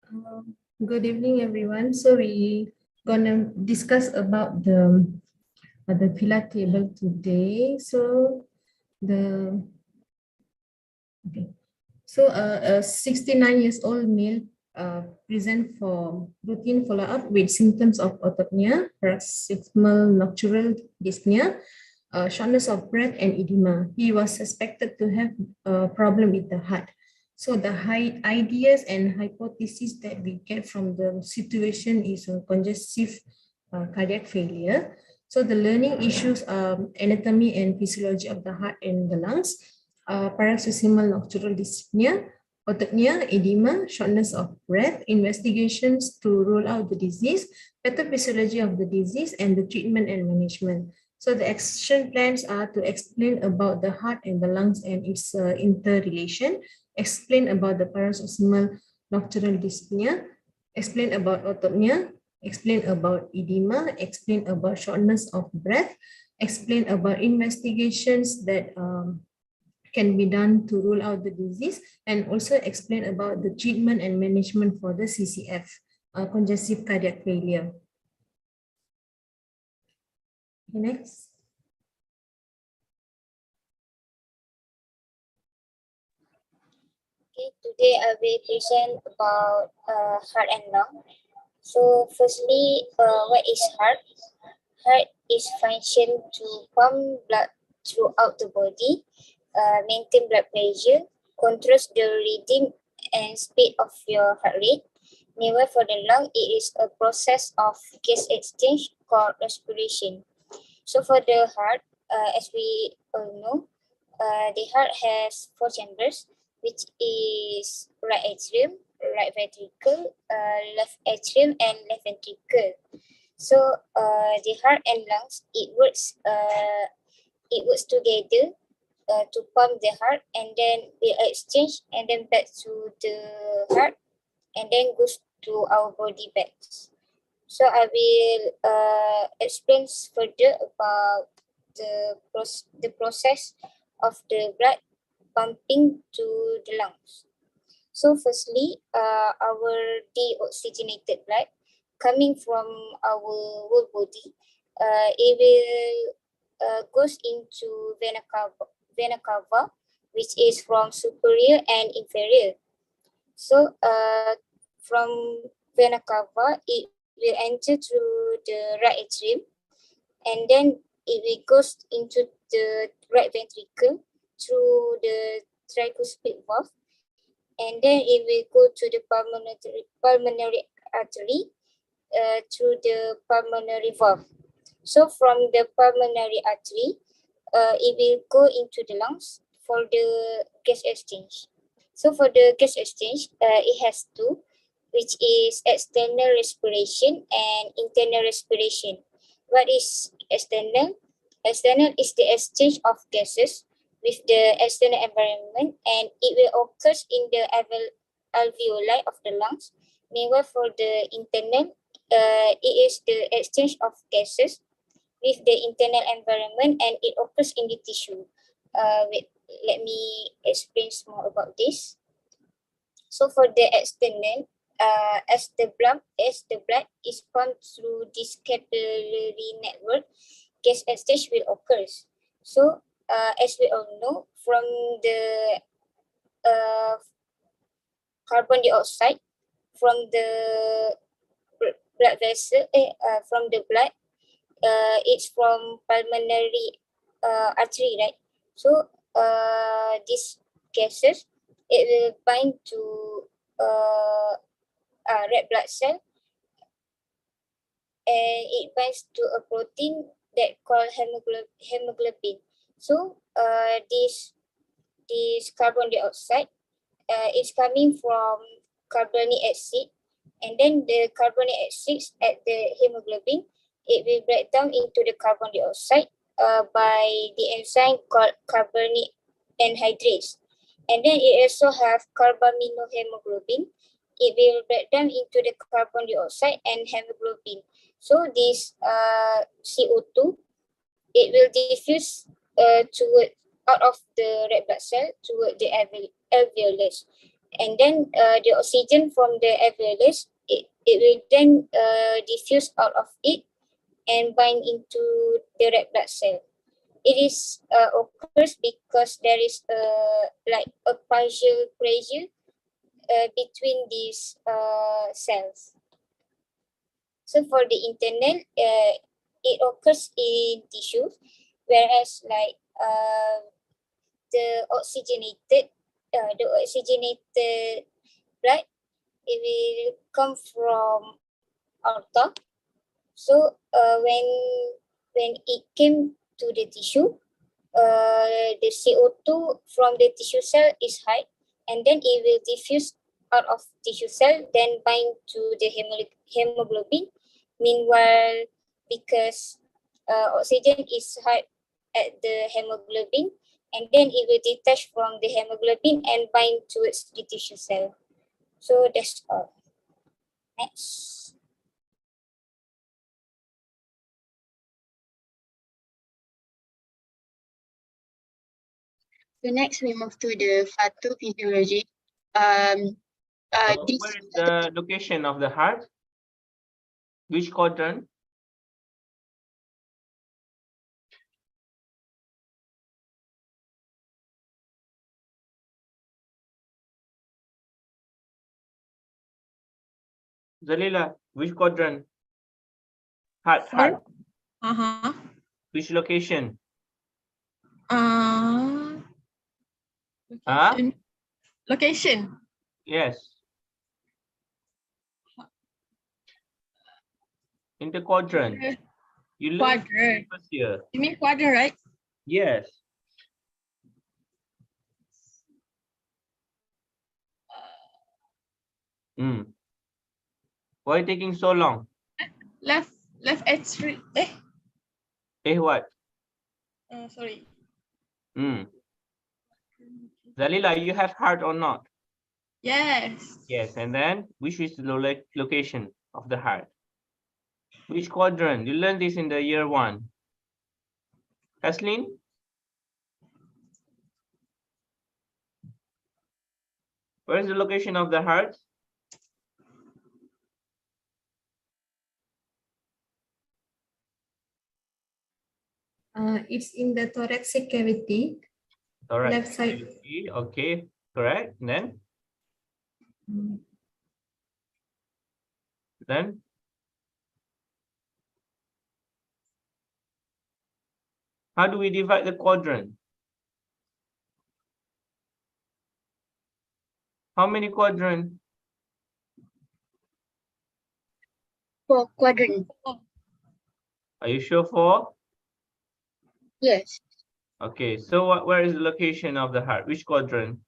Good evening, everyone. So we gonna discuss about the pillar table today. So the okay. So a 69 years old male present for routine follow-up with symptoms of autopnea, paroxysmal nocturnal dyspnea, shortness of breath, and edema. He was suspected to have a problem with the heart. So the ideas and hypotheses that we get from the situation is a congestive cardiac failure. So the learning issues are anatomy and physiology of the heart and the lungs, paroxysmal nocturnal dyspnea, autopnea, edema, shortness of breath, investigations to rule out the disease, pathophysiology of the disease, and the treatment and management. So the action plans are to explain about the heart and the lungs and its interrelation, explain about the paroxysmal nocturnal dyspnea, explain about autopnea, explain about edema, explain about shortness of breath, explain about investigations that can be done to rule out the disease, and also explain about the treatment and management for the CCF, congestive cardiac failure. Next. Okay, today I will present about heart and lung. So firstly, what is heart? Heart is function to pump blood throughout the body, maintain blood pressure, controls the rhythm and speed of your heart rate. Meanwhile, for the lung, it is a process of gas exchange called respiration. So for the heart, as we all know, the heart has four chambers, which is right atrium, right ventricle, left atrium, and left ventricle. So the heart and lungs, it works together to pump the heart, and then will exchange, and then back to the heart, and then goes to our body back. So I will explain further about the process of the blood pumping to the lungs. So firstly, our deoxygenated blood coming from our whole body, it will goes into vena cava, which is from superior and inferior. So from vena cava, it will enter through the right atrium, and then it will goes into the right ventricle through the tricuspid valve, and then it will go to the pulmonary artery through the pulmonary valve. So from the pulmonary artery, it will go into the lungs for the gas exchange. So for the gas exchange, it has two, which is external respiration and internal respiration. What is external? External is the exchange of gases with the external environment, and it will occur in the alveoli of the lungs. Meanwhile, for the internal, it is the exchange of gases with the internal environment, and it occurs in the tissue. Let me explain more about this. So for the external, as the blood is pumped through this capillary network, gas exchange will occur. So as we all know, from the carbon dioxide from the blood vessel, from the blood, it's from pulmonary artery, right? So these gases, it will bind to red blood cell, and it binds to a protein that called hemoglobin. So this carbon dioxide is coming from carbonic acid, and then the carbonic acid at the hemoglobin, it will break down into the carbon dioxide by the enzyme called carbonic anhydrase. And then it also have carbaminohemoglobin. It will break down into the carbon dioxide and hemoglobin. So this CO2, it will diffuse toward out of the red blood cell toward the alveolus. and then the oxygen from the alveolus, it will then diffuse out of it and bind into the red blood cell. It is occurs because there is like a partial pressure between these cells. So for the internal, it occurs in tissue, whereas like the oxygenated blood, it will come from aorta. So when it came to the tissue, the CO2 from the tissue cell is high, and then it will diffuse out of tissue cell, then bind to the hemoglobin. Meanwhile, because oxygen is high at the hemoglobin, and then it will detach from the hemoglobin and bind towards the tissue cell. So that's all. Next. So next we move to the pathophysiology. This Where is the location of the heart? Which quadrant? Zalila, which quadrant? Heart. Which location? Location. Yes. In the quadrant. You learned Quadrant. first year. You mean quadrant, right? Yes. Why taking so long? Left H3. What? Sorry. Zalila, you have heart or not? Yes. Yes. And then which is the location of the heart? Which quadrant? You learned this in the year 1. Kathleen? Where is the location of the heart? It's in the thoracic cavity. Alright. Left side. Okay, correct. And then how do we divide the quadrant? How many quadrants? 4 quadrant. Are you sure 4? Yes. Okay, so where is the location of the heart? Which quadrant?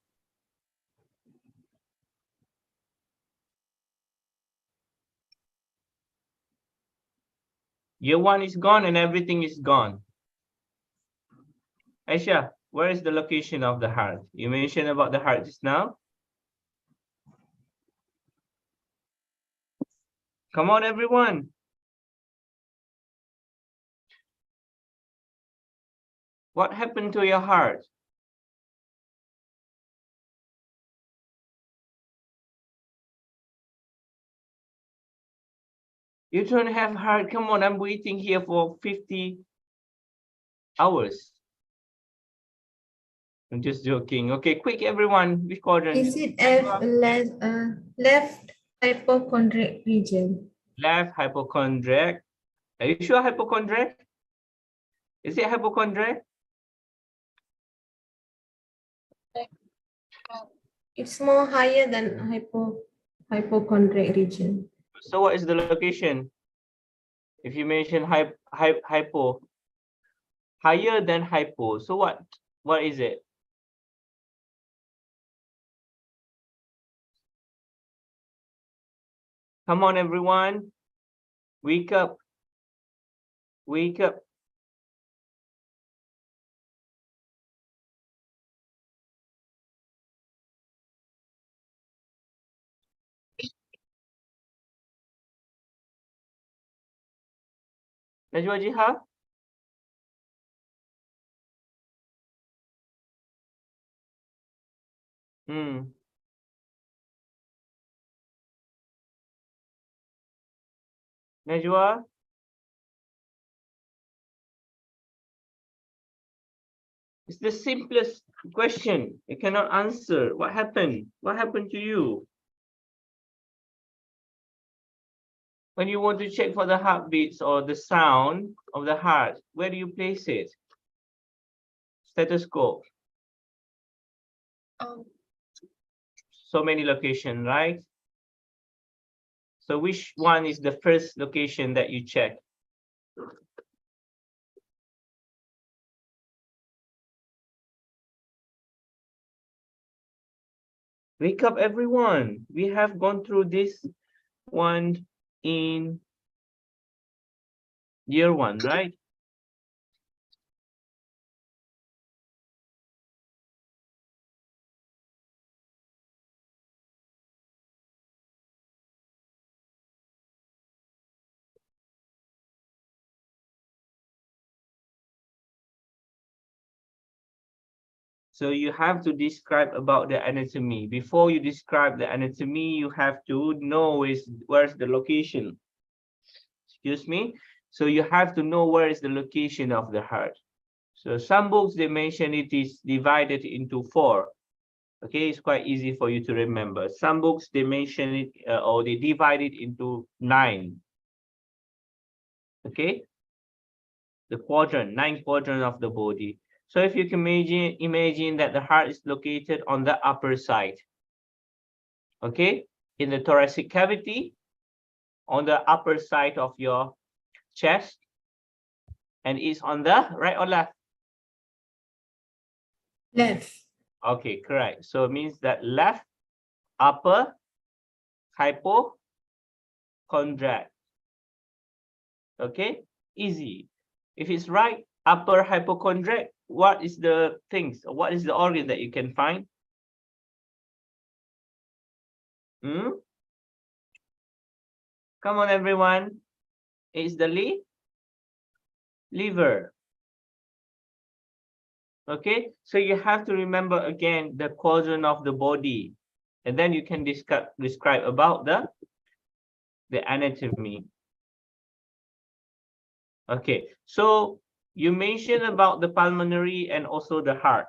Year 1 is gone and everything is gone. Aisha, where is the location of the heart? You mentioned about the heart just now. Come on, everyone. What happened to your heart? You don't have heart. Come on, I'm waiting here for 50 hours. I'm just joking. Okay, quick, everyone. Which quadrant? Is it left hypochondriac region? Left hypochondriac. Are you sure hypochondriac? Is it hypochondriac? It's more higher than hypochondriac region. So what is the location? If you mention hypo, higher than hypo. So what is it? Come on, everyone. Wake up. Wake up. Najwa Jiha? Najwa? It's the simplest question. You cannot answer. What happened? What happened to you? When you want to check for the heartbeats or the sound of the heart, where do you place it? Stethoscope. So many locations, right? So which one is the first location that you check? Wake up, everyone. We have gone through this one in year one, right? So you have to describe about the anatomy. Before you describe the anatomy, you have to know where's the location. Excuse me. So you have to know where is the location of the heart. So some books, they mention it is divided into 4. Okay, it's quite easy for you to remember. Some books, they mention it or they divide it into 9. Okay, the quadrant, 9 quadrant of the body. So if you can imagine that the heart is located on the upper side, okay, in the thoracic cavity, on the upper side of your chest, and is on the right or left? Left. Okay, correct. So it means that left upper hypochondriac. Okay, easy. If it's right upper hypochondriac, what is the things? What is the organ that you can find? Hmm? Come on, everyone. It's the liver. Okay, so you have to remember again the quadrant of the body, and then you can describe about the anatomy. Okay, so you mentioned about the pulmonary and also the heart.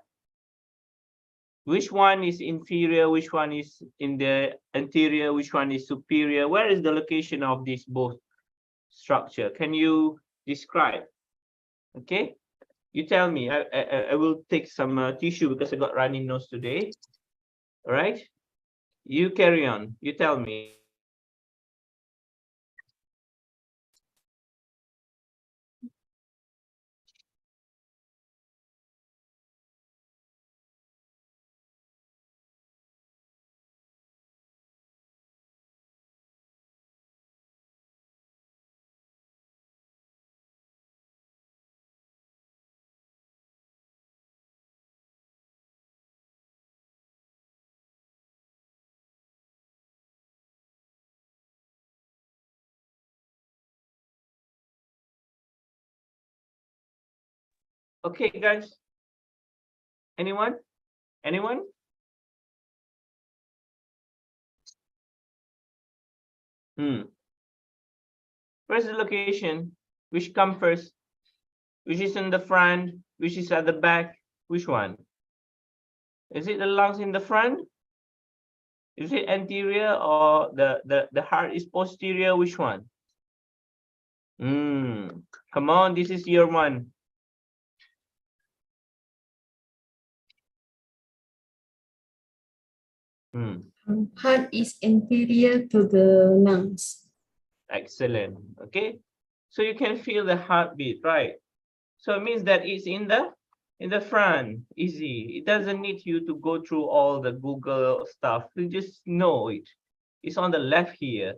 Which one is inferior? Which one is in the anterior? Which one is superior? Where is the location of these both structure? Can you describe? Okay, you tell me. I will take some tissue because I got runny nose today. All right, you carry on. You tell me. Okay, guys. Anyone? Anyone? Where's the location? Which comes first? Which is in the front? Which is at the back? Which one? Is it the lungs in the front? Is it anterior or the heart is posterior? Which one? Come on, this is year one. Heart is anterior to the lungs. Excellent. Okay, so you can feel the heartbeat, right? So it means that it's in the front. Easy. It doesn't need you to go through all the Google stuff. You just know it. It's on the left here.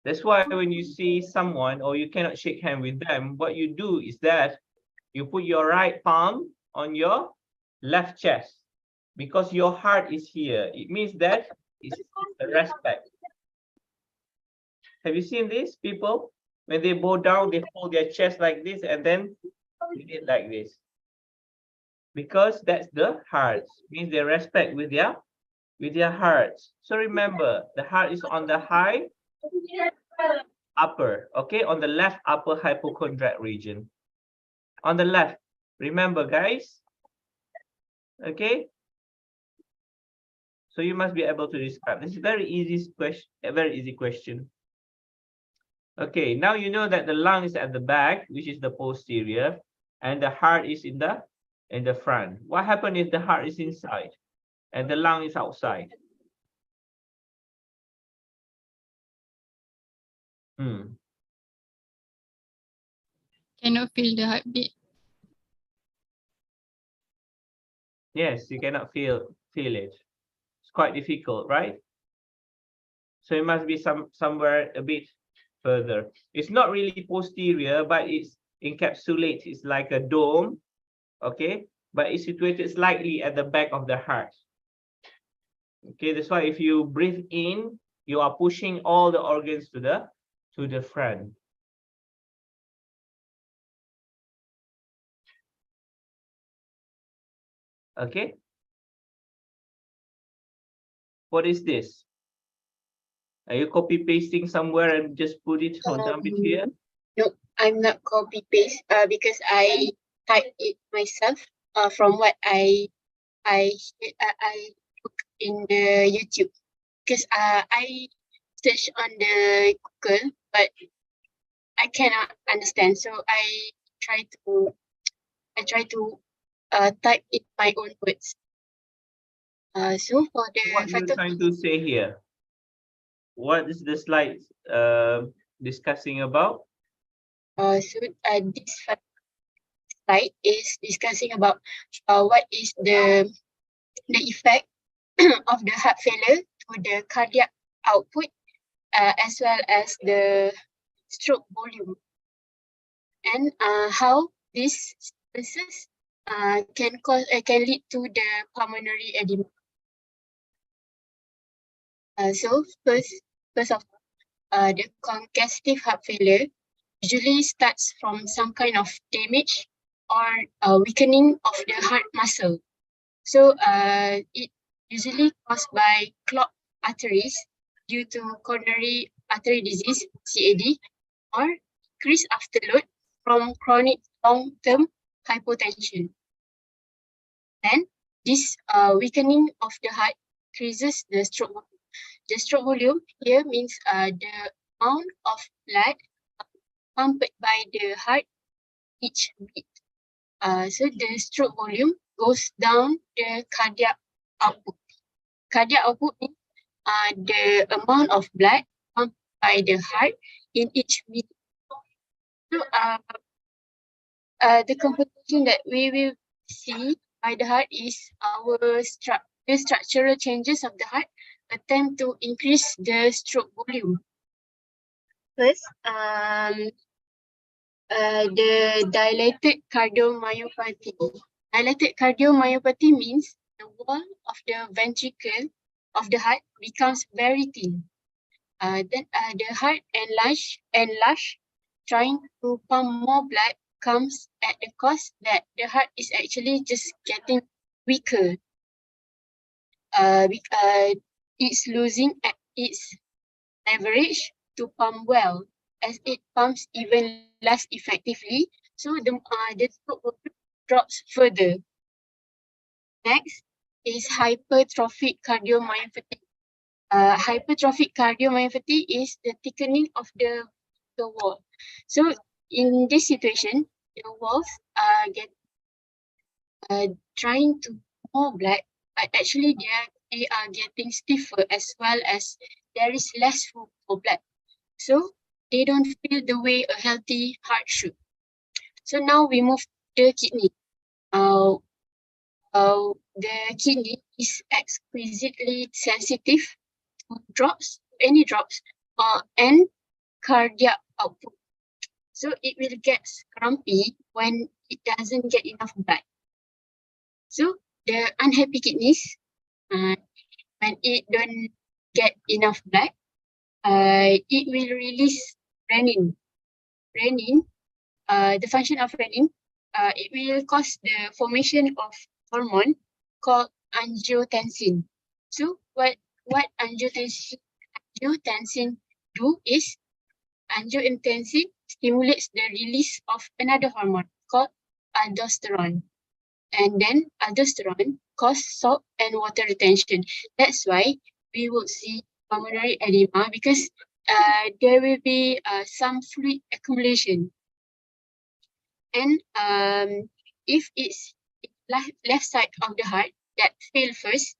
That's why when you see someone or you cannot shake hand with them, what you do is that you put your right palm on your left chest because your heart is here. It means that it's a respect. Have you seen this, people? When they bow down, they hold their chest like this and then they did like this. Because that's the heart. Means they respect with their hearts. So remember, the heart is on the high upper, okay, on the left upper hypochondriac region. On the left, remember guys, okay? So you must be able to describe. This is very easy question, a very easy question. Okay, now you know that the lung is at the back, which is the posterior, and the heart is in the front. What happens if the heart is inside and the lung is outside? Cannot feel the heartbeat. Yes, you cannot feel it. It's quite difficult, right? So it must be somewhere a bit further. It's not really posterior, but it's encapsulated. It's like a dome, okay? But it's situated slightly at the back of the heart. Okay, that's why if you breathe in, you are pushing all the organs to the front. Okay. What is this? Are you copy pasting somewhere and just put it or dump it here? No, I'm not copy paste because I type it myself from what I look in the YouTube, because I search on the Google but I cannot understand, so I try to type in my own words. So for the What are you trying to say here? What is the slide discussing about? so this slide is discussing about what is the effect of the heart failure to the cardiac output as well as the stroke volume, and how these stresses can lead to the pulmonary edema. So first of all, the congestive heart failure usually starts from some kind of damage or weakening of the heart muscle. So it usually caused by clogged arteries due to coronary artery disease, CAD, or increased afterload from chronic long-term hypotension. Then this weakening of the heart increases the stroke volume. The stroke volume here means the amount of blood pumped by the heart each beat. So the stroke volume goes down the cardiac output. Cardiac output means the amount of blood pumped by the heart in each beat. So the computation that we will see by the heart is the structural changes of the heart attempt to increase the stroke volume. First, the dilated cardiomyopathy. Dilated cardiomyopathy means the wall of the ventricle of the heart becomes very thin. Then the heart enlarge, trying to pump more blood comes at the cost that the heart is actually just getting weaker. It's losing at its leverage to pump well, as it pumps even less effectively, so the stroke volume drops further. Next is hypertrophic cardiomyopathy. Hypertrophic cardiomyopathy is the thickening of the wall. So in this situation, the walls are trying to more blood, but actually they are getting stiffer, as well as there is less room for blood. So they don't feel the way a healthy heart should. So now we move to the kidney. The kidney is exquisitely sensitive to any drops, and cardiac output. So it will get grumpy when it doesn't get enough blood. So the unhappy kidneys, when it don't get enough blood, it will release renin. Renin, the function of renin, it will cause the formation of hormone called angiotensin. So what angiotensin do is angiotensin stimulates the release of another hormone called aldosterone. And then aldosterone causes salt and water retention. That's why we would see pulmonary edema because there will be some fluid accumulation. And if it's left side of the heart that fail first,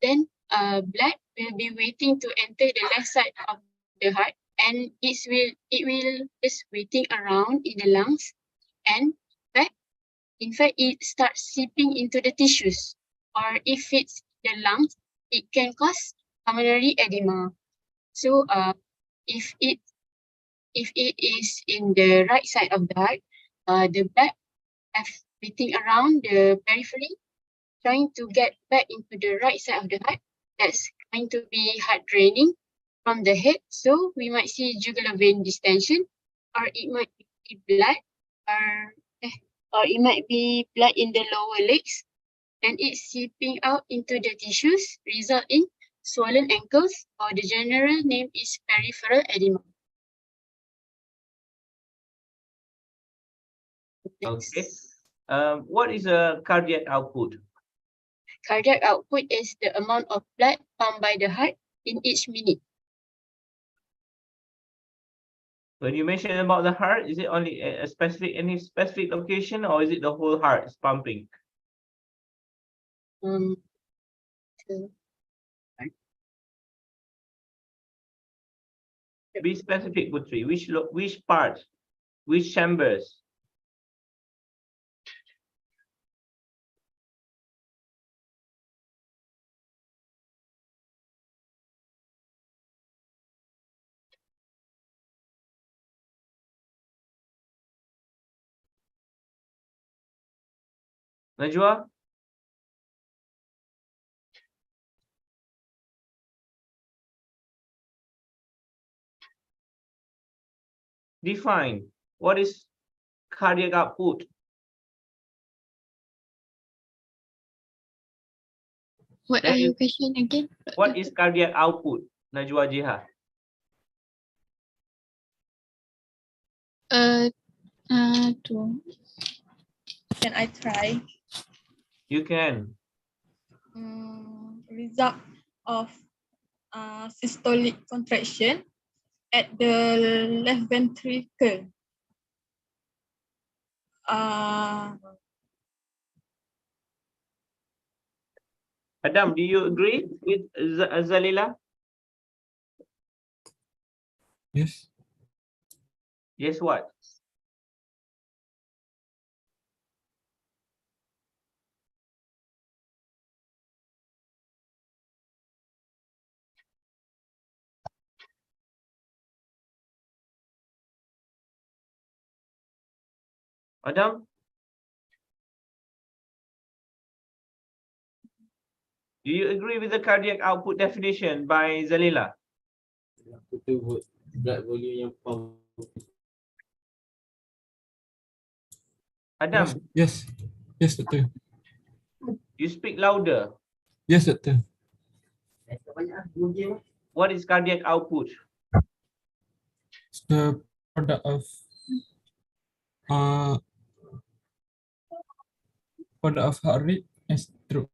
then blood will be waiting to enter the left side of the heart, and it will just waiting around in the lungs, and in fact it starts seeping into the tissues, or if it's the lungs, it can cause pulmonary edema. So if it is in the right side of the heart, the blood have waiting around the periphery, trying to get back into the right side of the heart. That's going to be heart draining from the head. So we might see jugular vein distension, or it might be blood, or it might be blood in the lower legs, and it's seeping out into the tissues, result in swollen ankles, or the general name is peripheral edema. Okay. What is a cardiac output? Cardiac output is the amount of blood pumped by the heart in each minute. When you mention about the heart, is it only any specific location, or is it the whole heart is pumping? So Be specific, Putri. Which part? Which chambers? Najwa? Define. What is cardiac output? What That are your is- question again? What is cardiac output, Najwa Jiha? Can I try? You can. Result of systolic contraction at the left ventricle. Adam, do you agree with Zalila? Yes. Yes, what? Adam? Do you agree with the cardiac output definition by Zalila? Itu blood volume yang pump. Adam, Yes. Yes, betul. you speak louder. Yes, betul. What is cardiac output? It's the product of uh heart rate and stroke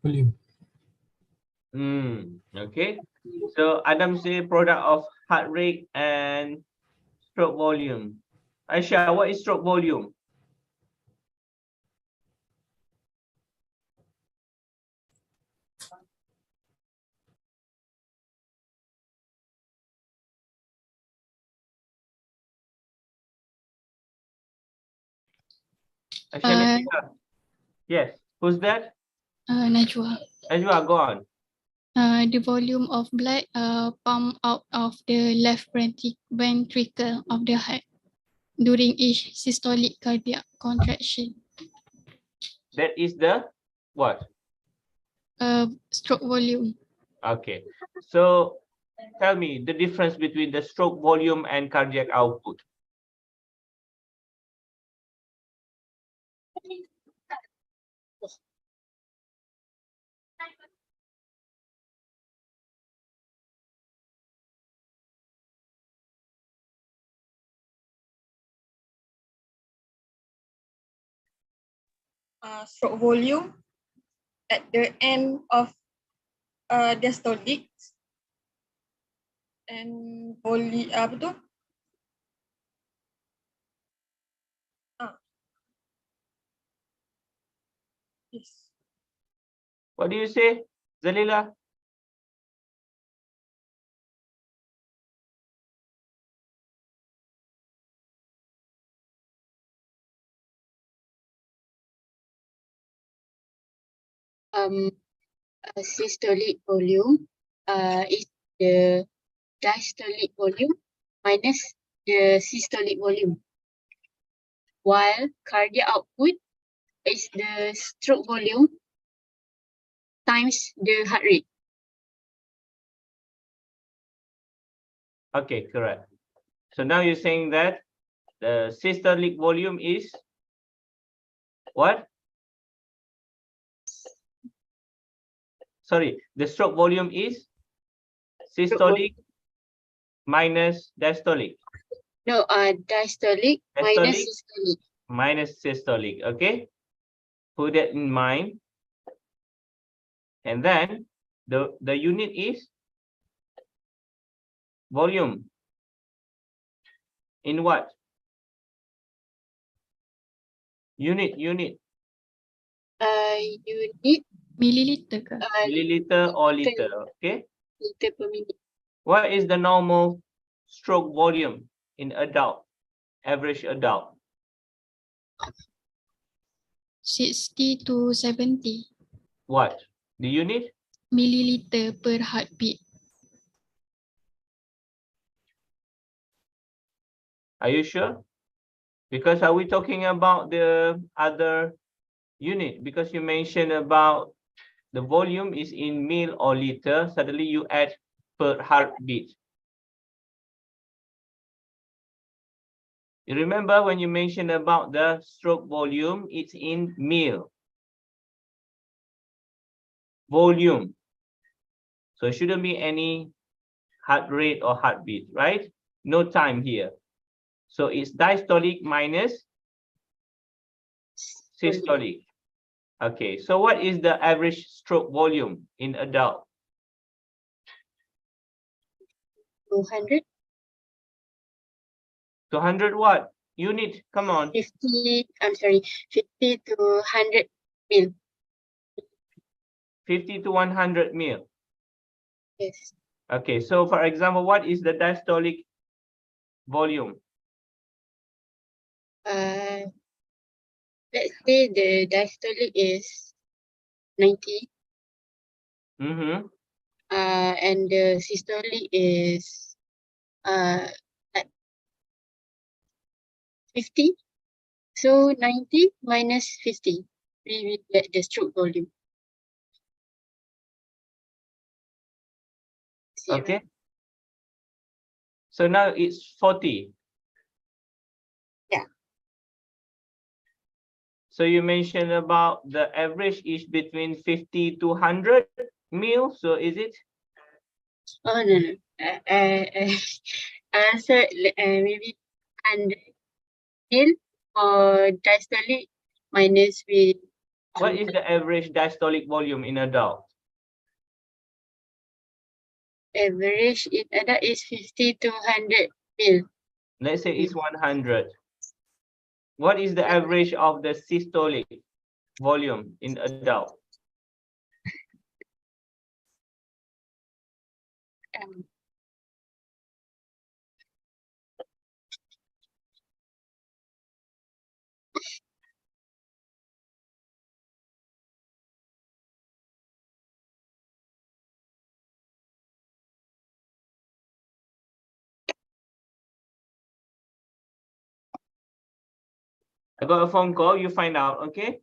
volume. Okay. So Adam say product of heart rate and stroke volume. Aisha, what is stroke volume? Aisha, Najwa. Yes. Who's that? Najwa. Najwa, go on. The volume of blood pumped out of the left ventricle of the heart during each systolic cardiac contraction. That is the what? Stroke volume. Okay. So tell me the difference between the stroke volume and cardiac output. stroke volume at the end of diastolic and apa tu? Yes. What do you say, Zalila? Systolic volume is the diastolic volume minus the systolic volume, while cardiac output is the stroke volume times the heart rate. Okay, correct. So now you're saying that the systolic volume is what? Sorry, the stroke volume is systolic minus diastolic. No, diastolic minus systolic. Minus systolic. Okay, put that in mind. And then the unit is volume. In what? Unit. Unit Milliliter ke? Milliliter or liter. Okay. liter per minute. What is the normal stroke volume in adult, average adult? 60 to 70 What? The unit? milliliter per heartbeat. Are you sure? Because are we talking about the other unit? Because you mentioned about the volume is in mil or liter, suddenly you add per heartbeat. You remember when you mentioned about the stroke volume, it's in mil. Volume. So it shouldn't be any heart rate or heartbeat, right? No time here. So it's diastolic minus systolic. Okay, so what is the average stroke volume in adult? 200. 200 what? Unit, come on. 50 to 100 mil. 50 to 100 mil. Yes. Okay, so for example, what is the diastolic volume? Let's say the diastolic is 90. And the systolic is at 50. So 90 minus 50, we will get the stroke volume. Okay. So now it's 40. Yeah. So you mentioned about the average is between 50 to 100 mil. So is it? Oh, no. So maybe 100 mil or diastolic minus with. What is the average diastolic volume in adult? Average in adult is 50 to 100 mil. Let's say it's 100. What is the average of the systolic volume in adult? I got a phone call, you find out, okay?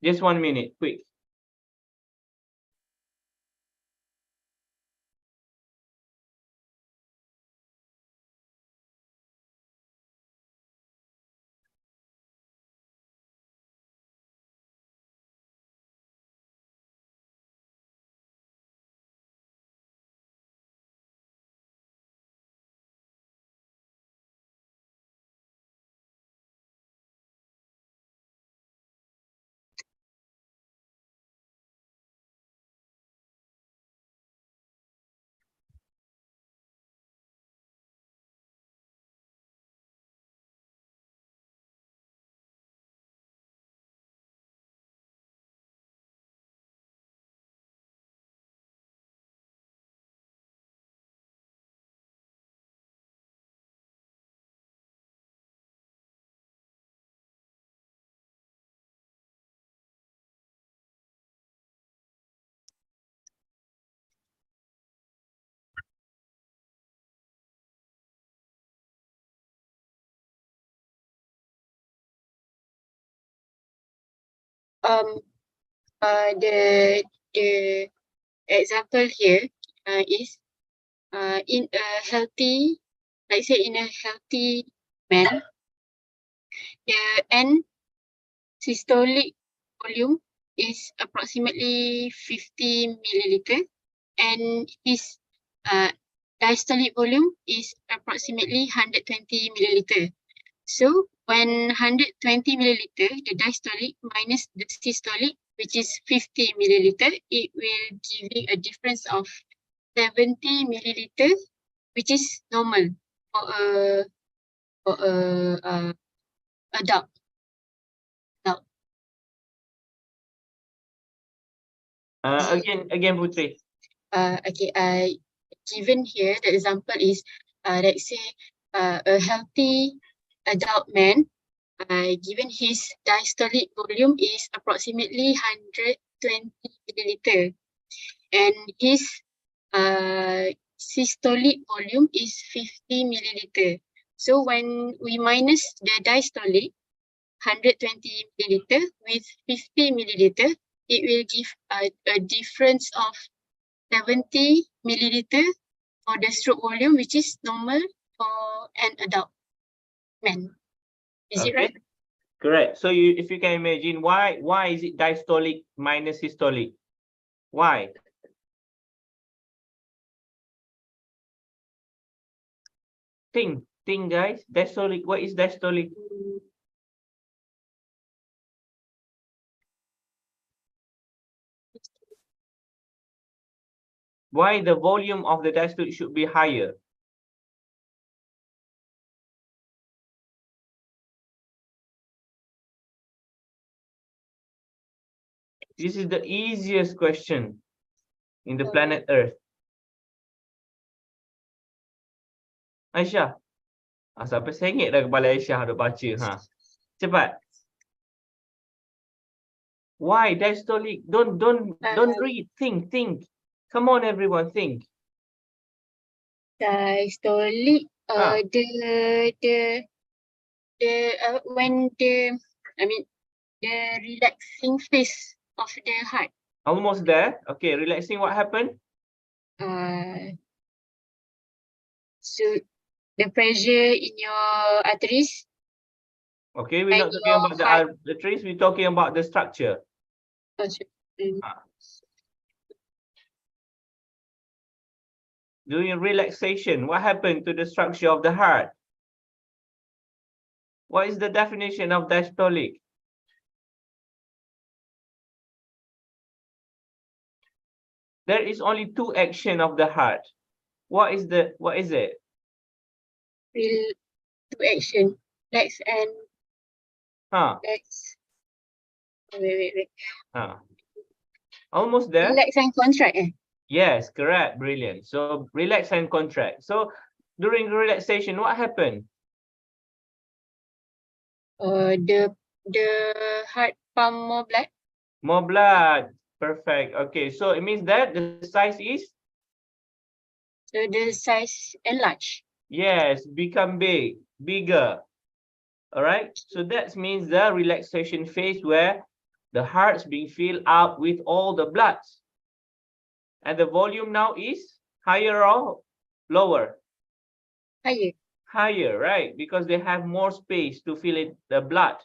Just 1 minute, quick. The example here is in a healthy, like say in a healthy man, the end systolic volume is approximately 50 milliliter, and his diastolic volume is approximately 120 milliliter. So when 120 milliliter, the diastolic minus the systolic, which is 50 milliliter, it will give you a difference of 70 milliliter, which is normal for a adult. Again, Putri. Okay. Given here, the example is, let's say, a healthy adult man, given his diastolic volume is approximately 120 milliliter, and his systolic volume is 50 milliliter. So when we minus the diastolic 120 milliliter with 50 milliliter, it will give a difference of 70 milliliter for the stroke volume, which is normal for an adult man. Is it right? Correct. So if you can imagine, why is it diastolic minus systolic? Why? Think guys. Diastolic. What is diastolic? Why the volume of the diastolic should be higher? This is the easiest question in the planet Earth. Aisyah. Sampai sengit dah kepala Aisyah dah baca. Cepat. Why diastolic? Don't read. Think. Come on, everyone, think. Diastolic. When the relaxing phase of the heart. Almost there. Okay, relaxing. What happened? So the pressure in your arteries. Okay, we're not talking about the arteries. We're talking about the structure. During relaxation, what happened to the structure of the heart? What is the definition of diastolic? There is only two action of the heart. What is it? Two action. Relax and relax. Wait. Almost there. Relax and contract. Yes, correct. Brilliant. So relax and contract. So during relaxation, what happened? The heart pump more blood. More blood. Perfect. Okay, so it means that the size is? So the size enlarge. Yes, become bigger. All right. So that means the relaxation phase where the heart's being filled up with all the blood. And the volume now is higher or lower? Higher, right? Because they have more space to fill in the blood.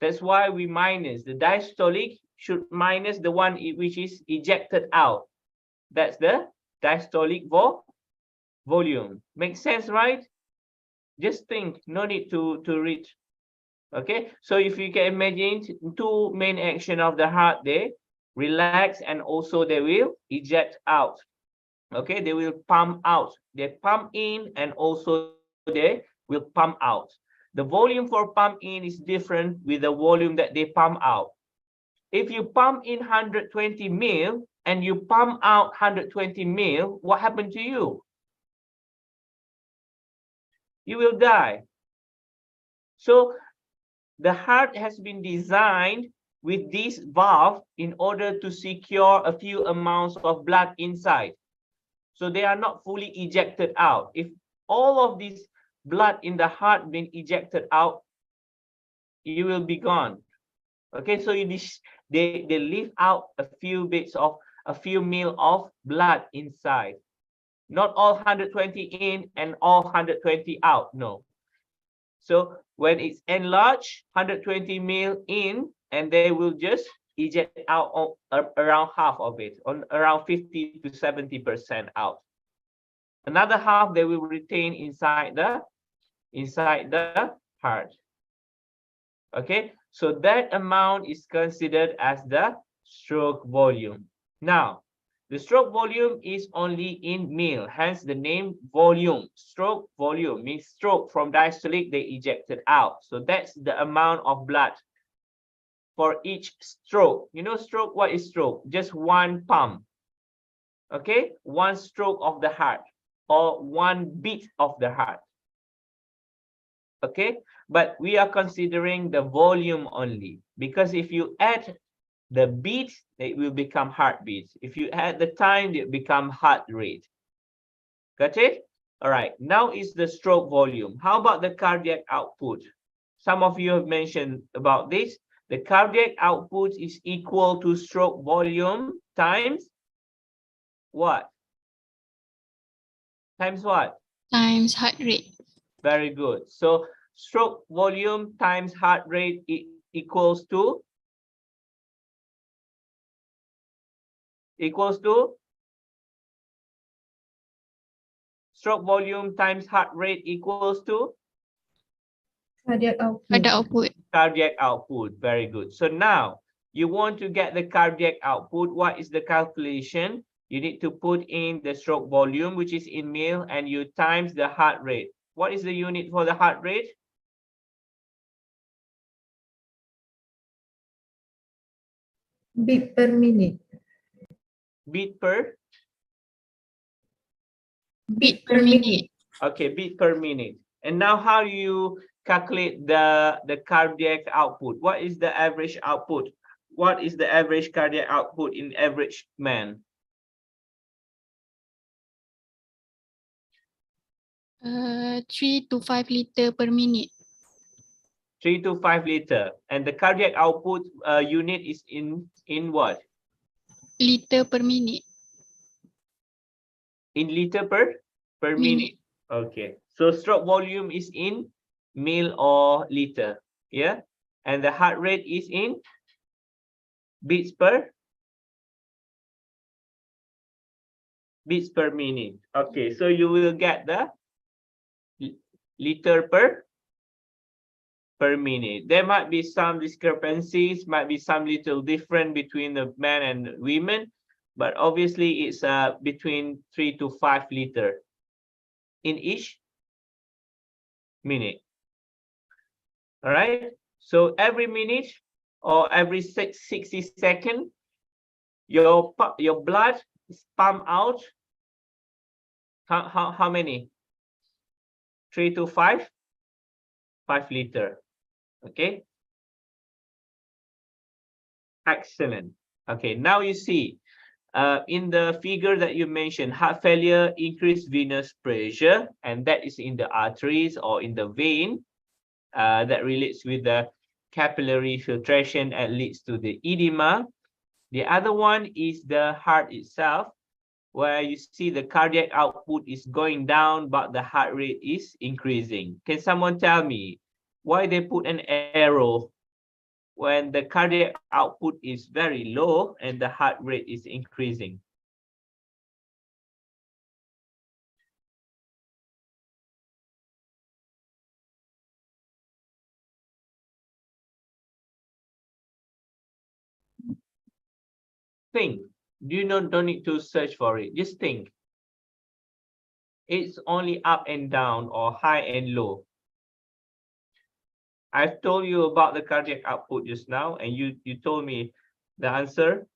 That's why we minus the diastolic should minus the one which is ejected out. That's the diastolic volume. Makes sense, right? Just think, no need to read. Okay, so if you can imagine two main action of the heart, they relax and also they will eject out. Okay, they will pump out. They pump in and also they will pump out. The volume for pump in is different with the volume that they pump out. If you pump in 120 ml and you pump out 120 ml, what happened to you? You will die. So the heart has been designed with this valve in order to secure a few amounts of blood inside. So they are not fully ejected out. If all of this blood in the heart been ejected out, you will be gone. Okay, so they leave out a few mil of blood inside. Not all 120 in and all 120 out. No. So when it's enlarged, 120 mil in, and they will just eject out around half of it, on around 50 to 70% out. Another half they will retain inside the heart. Okay, so that amount is considered as the stroke volume. Now, the stroke volume is only in mil, hence the name volume. Stroke volume means stroke from diastolic, they ejected out. So that's the amount of blood for each stroke. You know stroke, what is stroke? Just one pump. Okay, one stroke of the heart or one beat of the heart. Okay, but we are considering the volume only, because if you add the beat, it will become heartbeat. If you add the time, it become heart rate. Got it? All right, now is the stroke volume. How about the cardiac output? Some of you have mentioned about this. The cardiac output is equal to stroke volume times what? Times what? Times heart rate. Very good. So stroke volume times heart rate equals to stroke volume times heart rate equals to Cardiac output. Cardiac output. cardiac output. Very good. So now you want to get the cardiac output. What is the calculation? You need to put in the stroke volume, which is in mil, and you times the heart rate. What is the unit for the heart rate? Beat per minute. Beat per? Beat per minute. Okay, beat per minute. And now how do you calculate the cardiac output? What is the average output? What is the average cardiac output in average man? 3 to 5 liter per minute. 3 to 5 liter. And the cardiac output unit is in what? Liter per minute. In liter per minute. Okay. So stroke volume is in mil or liter. Yeah. And the heart rate is in beats per minute. Okay. So you will get the liter per minute. There might be some discrepancies, might be some little difference between the men and women, but obviously it's between 3 to 5 liter in each minute. All right. So every minute or every 60 seconds, your blood is pumped out. How many? 3 to 5 liter. Okay. Excellent. Okay, now you see in the figure that you mentioned, heart failure, increased venous pressure, and that is in the arteries or in the vein. That relates with the capillary filtration and leads to the edema. The other one is the heart itself, where you see the cardiac output is going down, but the heart rate is increasing. Can someone tell me why they put an arrow when the cardiac output is very low and the heart rate is increasing? Think. Don't need to search for it. Just think. It's only up and down or high and low. I've told you about the cardiac output just now, and you told me the answer.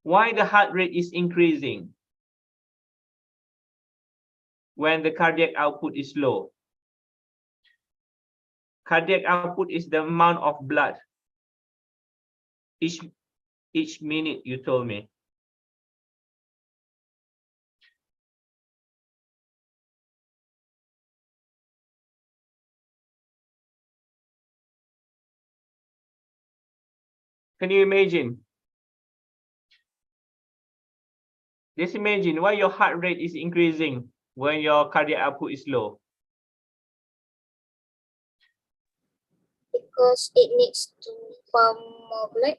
Why the heart rate is increasing when the cardiac output is low? Cardiac output is the amount of blood each minute, you told me. Can you imagine? Just imagine why your heart rate is increasing when your cardiac output is low. Because it needs to pump more blood.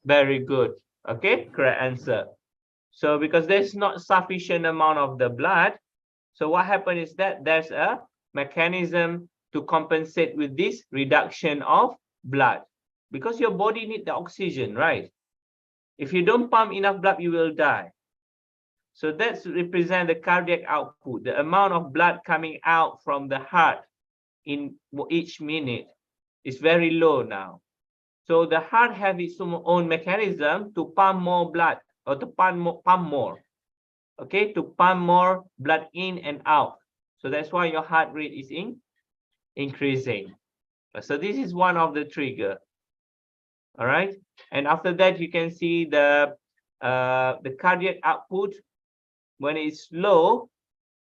Very good. Okay, correct answer. So because there's not sufficient amount of the blood, so what happens is that there's a mechanism to compensate with this reduction of blood, because your body needs the oxygen, right? If you don't pump enough blood, you will die. So that's represent the cardiac output, the amount of blood coming out from the heart in each minute is very low now. So the heart has its own mechanism to pump more blood, or to pump more, okay, to pump more blood in and out. So that's why your heart rate is increasing. So this is one of the trigger. All right, and after that you can see the cardiac output. When it's low,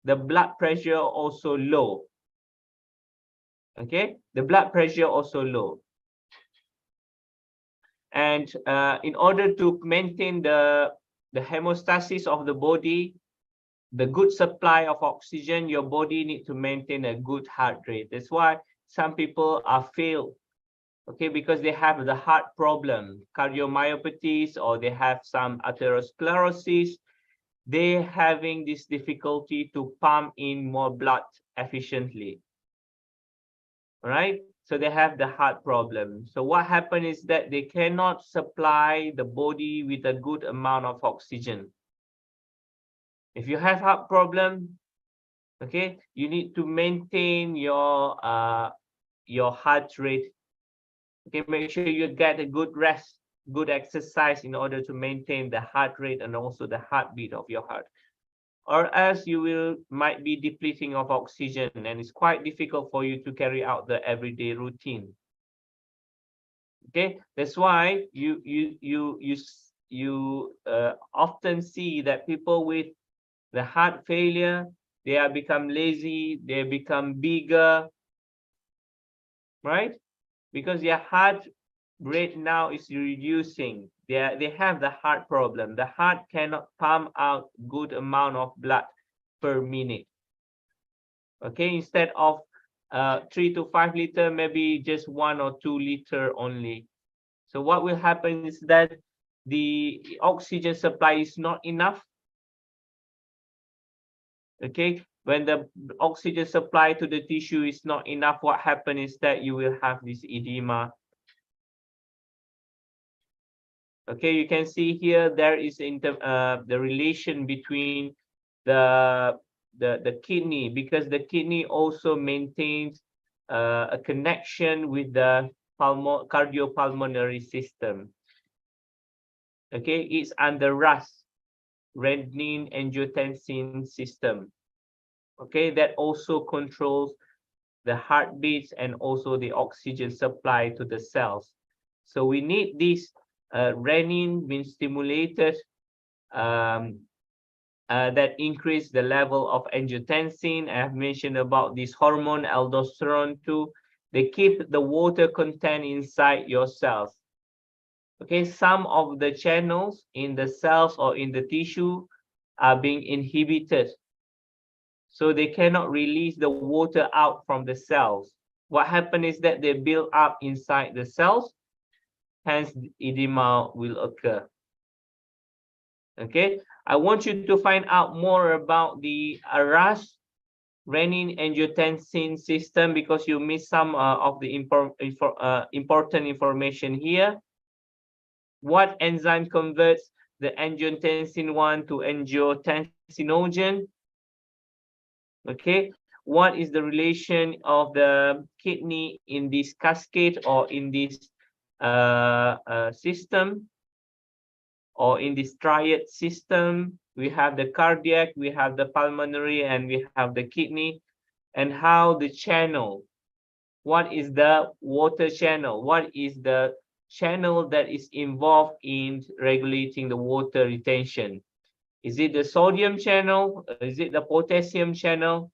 the blood pressure also low. Okay, the blood pressure also low. And in order to maintain the hemostasis of the body, the good supply of oxygen, your body need to maintain a good heart rate. That's why some people are failed, okay, because they have the heart problem, cardiomyopathies, or they have some atherosclerosis. They're having this difficulty to pump in more blood efficiently. All right, so they have the heart problem. So what happens is that they cannot supply the body with a good amount of oxygen. If you have heart problem, okay, you need to maintain your heart rate. Okay, make sure you get a good rest, good exercise in order to maintain the heart rate and also the heartbeat of your heart. Or else you might be depleting of oxygen, and it's quite difficult for you to carry out the everyday routine. Okay, that's why you often see that people with the heart failure, they are become lazy, they become bigger, right? Because their heart rate now is reducing. They have the heart problem. The heart cannot pump out good amount of blood per minute. Okay, instead of 3 to 5 liter, maybe just 1 or 2 liter only. So what will happen is that the oxygen supply is not enough. Okay, when the oxygen supply to the tissue is not enough, what happens is that you will have this edema. Okay, you can see here there is the relation between the kidney, because the kidney also maintains a connection with the cardiopulmonary system. Okay, it's under RAS, renin-angiotensin system. Okay, that also controls the heartbeats and also the oxygen supply to the cells. So we need this renin being stimulated that increase the level of angiotensin. I have mentioned about this hormone aldosterone too. They keep the water content inside your cells. Okay, some of the channels in the cells or in the tissue are being inhibited, so they cannot release the water out from the cells. What happens is that they build up inside the cells, hence edema will occur. Okay, I want you to find out more about the RAS, renin-angiotensin system, because you missed some of the important information here. What enzyme converts the angiotensin 1 to angiotensinogen? Okay, what is the relation of the kidney in this cascade or in this system, or in this triad system? We have the cardiac, we have the pulmonary, and we have the kidney. And how the channel, what is the water channel, what is the channel that is involved in regulating the water retention? Is it the sodium channel? Is it the potassium channel?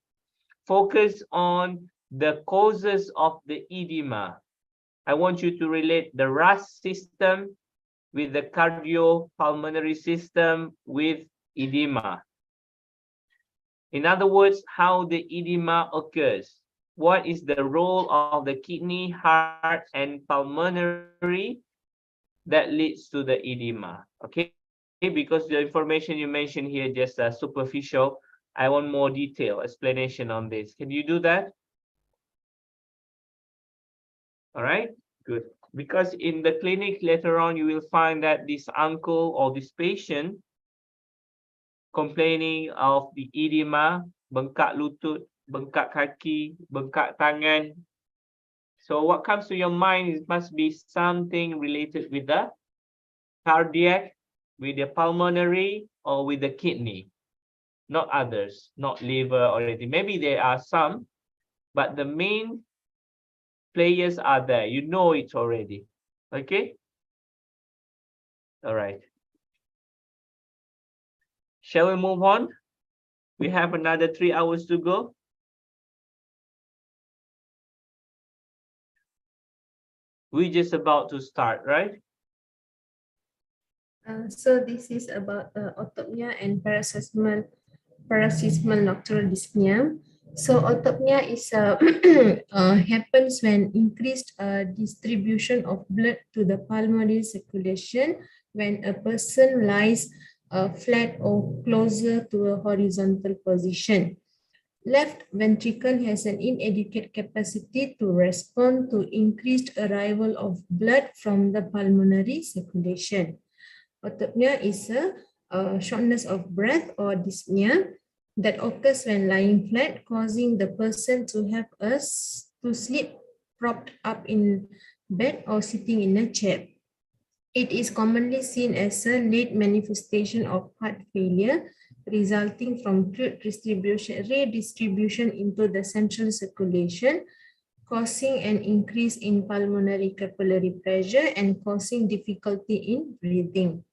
Focus on the causes of the edema. I want you to relate the RAS system with the cardiopulmonary system with edema. In other words, how the edema occurs. What is the role of the kidney, heart, and pulmonary that leads to the edema? Okay, because the information you mentioned here just superficial. I want more detail explanation on this. Can you do that? All right, good. Because in the clinic later on, you will find that this uncle or this patient complaining of the edema, bengkak lutut, bengkak kaki, bengkak tangan. So what comes to your mind is must be something related with the cardiac, with the pulmonary, or with the kidney, not others, not liver or anything. Maybe there are some, but the main players are there. You know it already. Okay? All right. Shall we move on? We have another 3 hours to go. We're just about to start, right? So this is about autopnia and paroxysmal nocturnal dyspnea. So autopnia is happens when increased distribution of blood to the pulmonary circulation when a person lies flat or closer to a horizontal position. Left ventricle has an inadequate capacity to respond to increased arrival of blood from the pulmonary circulation. Autopnia is a shortness of breath or dyspnea that occurs when lying flat, causing the person to have to sleep propped up in bed or sitting in a chair. It is commonly seen as a late manifestation of heart failure resulting from fluid redistribution into the central circulation, causing an increase in pulmonary capillary pressure and causing difficulty in breathing.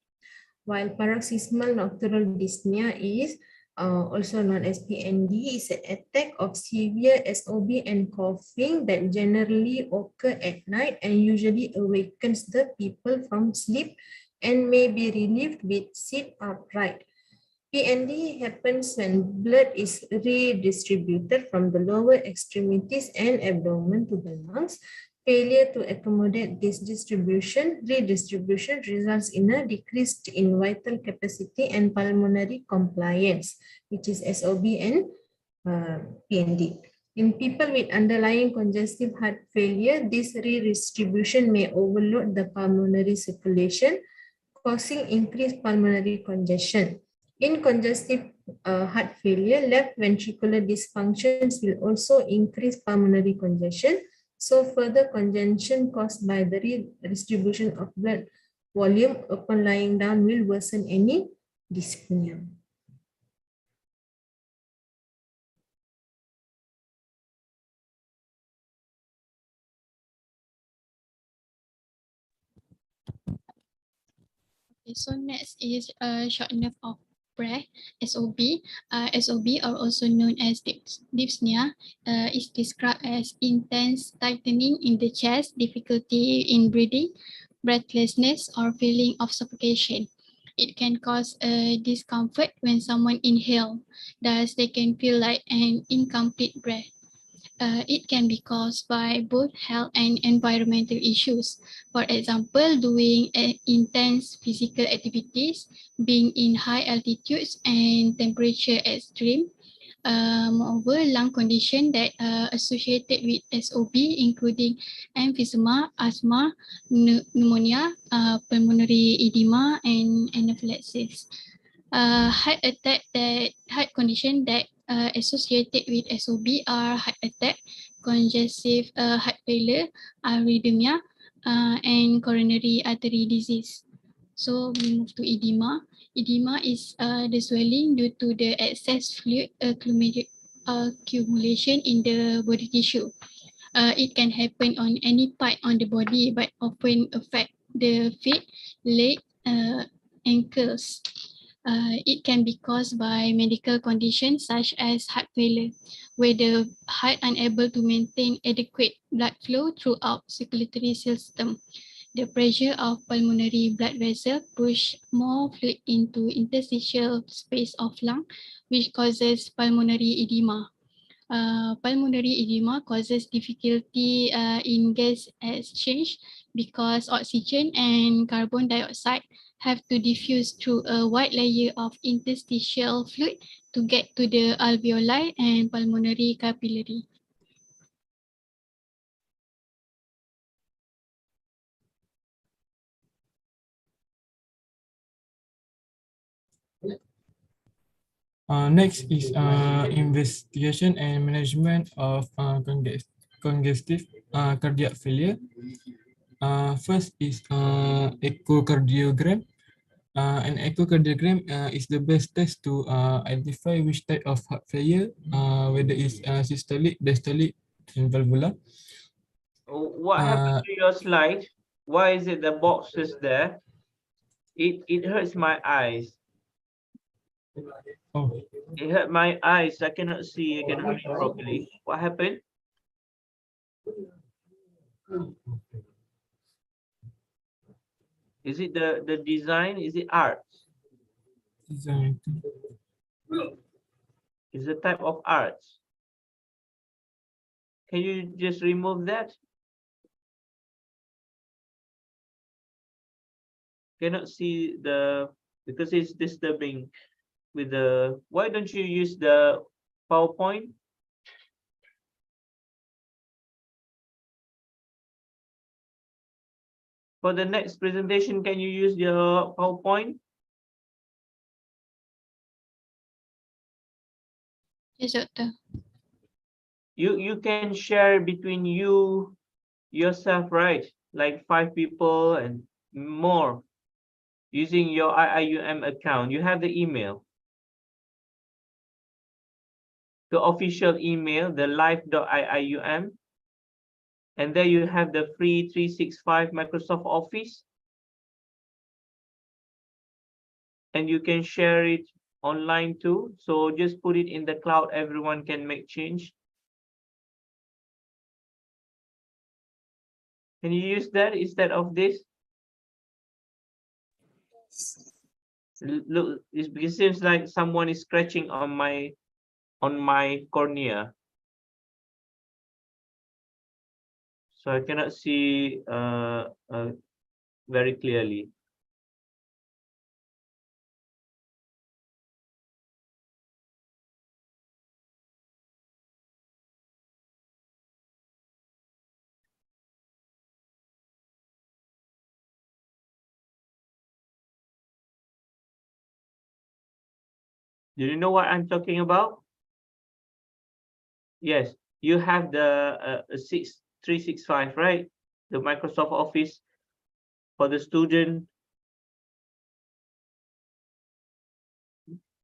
While paroxysmal nocturnal dyspnea is also known as PND, is an attack of severe SOB and coughing that generally occur at night and usually awakens the people from sleep and may be relieved with sit upright. PND happens when blood is redistributed from the lower extremities and abdomen to the lungs. Failure to accommodate this redistribution results in a decrease in vital capacity and pulmonary compliance, which is SOB and PND. In people with underlying congestive heart failure, this redistribution may overload the pulmonary circulation, causing increased pulmonary congestion. In congestive heart failure, left ventricular dysfunctions will also increase pulmonary congestion. So further congestion caused by the redistribution of blood volume upon lying down will worsen any dyspnea. Okay, so next is shortness of breath, SOB. SOB, or also known as dyspnea, is described as intense tightening in the chest, difficulty in breathing, breathlessness, or feeling of suffocation. It can cause discomfort when someone inhales, thus they can feel like an incomplete breath. It can be caused by both health and environmental issues. For example, doing intense physical activities, being in high altitudes and temperature extreme. Moreover, lung condition that associated with SOB, including emphysema, asthma, pneumonia, pulmonary edema, and anaphylaxis. Heart condition that associated with SOB are heart attack, congestive heart failure, arrhythmia, and coronary artery disease. So we move to edema. Edema is the swelling due to the excess fluid accumulation in the body tissue. It can happen on any part on the body, but often affect the feet, leg, ankles. It can be caused by medical conditions such as heart failure, where the heart unable to maintain adequate blood flow throughout circulatory system. The pressure of pulmonary blood vessel push more fluid into interstitial space of lung, which causes pulmonary edema. Pulmonary edema causes difficulty in gas exchange because oxygen and carbon dioxide have to diffuse through a wide layer of interstitial fluid to get to the alveoli and pulmonary capillary. Next is investigation and management of congestive cardiac failure. First is echocardiogram. An echocardiogram is the best test to identify which type of heart failure, whether it's systolic, diastolic, and valvular. What happened to your slide? Why is it the boxes there? It hurts my eyes. Oh, It hurt my eyes. I cannot see. I cannot read properly. What happened? Is it the design? Is it art? design. Is the type of art? Can you just remove that? Cannot see the, because it's disturbing with the, why don't you use the PowerPoint? For the next presentation, can you use your PowerPoint? Yes, doctor. You can share between you yourself, right? Like 5 people and more using your IIUM account. You have the email. The official email, the live.iium. And there you have the free 365 Microsoft Office. And you can share it online too. So just put it in the cloud. Everyone can make change. Can you use that instead of this? Look, it seems like someone is scratching on my cornea. So I cannot see very clearly. Do you know what I'm talking about? Yes, you have the 365, right? The Microsoft Office for the student.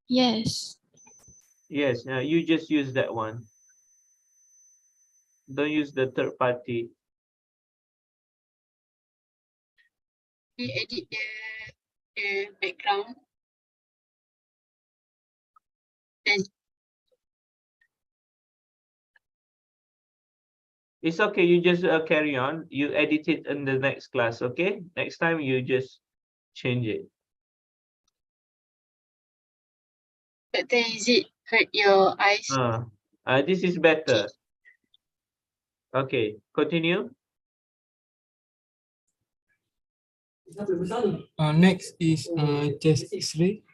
Yes. Yes, you just use that one. Don't use the third party. We edit the background. Then It's okay, you just carry on. You edit it in the next class, okay? Next time you just change it. but then is it hurt your eyes? This is better. Okay, continue. Next is chest X-ray.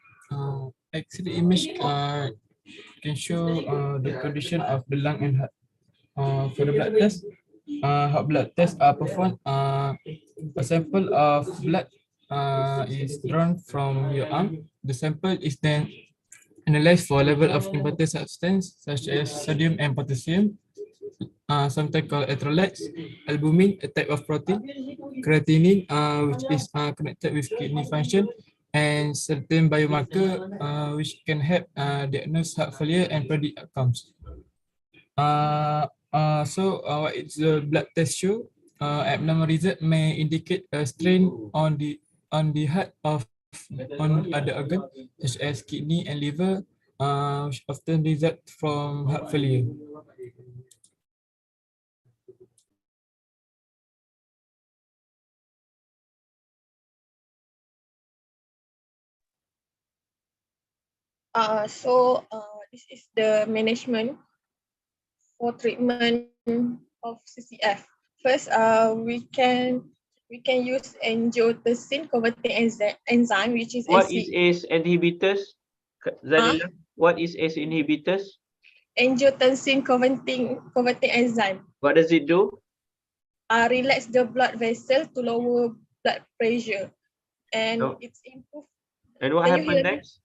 X-ray image can show the condition of the lung and heart. For the blood test, how blood tests are performed. A sample of blood is drawn from your arm. The sample is then analyzed for level of important substance such as sodium and potassium, sometimes called electrolytes, albumin, a type of protein, creatinine, which is connected with kidney function, and certain biomarker which can help diagnose heart failure and predict outcomes. What is the blood test show? Abnormal result may indicate a strain on the heart of on other organ such as kidney and liver, which often result from heart failure. This is the management for treatment of CCF. First, we can use angiotensin converting enzyme, which is What is ACE. ACE inhibitors? Zalila, what is ACE inhibitors? Angiotensin converting enzyme. What does it do? Relax the blood vessel to lower blood pressure, and Oh. it's improved. And what Can you happened hear me? next?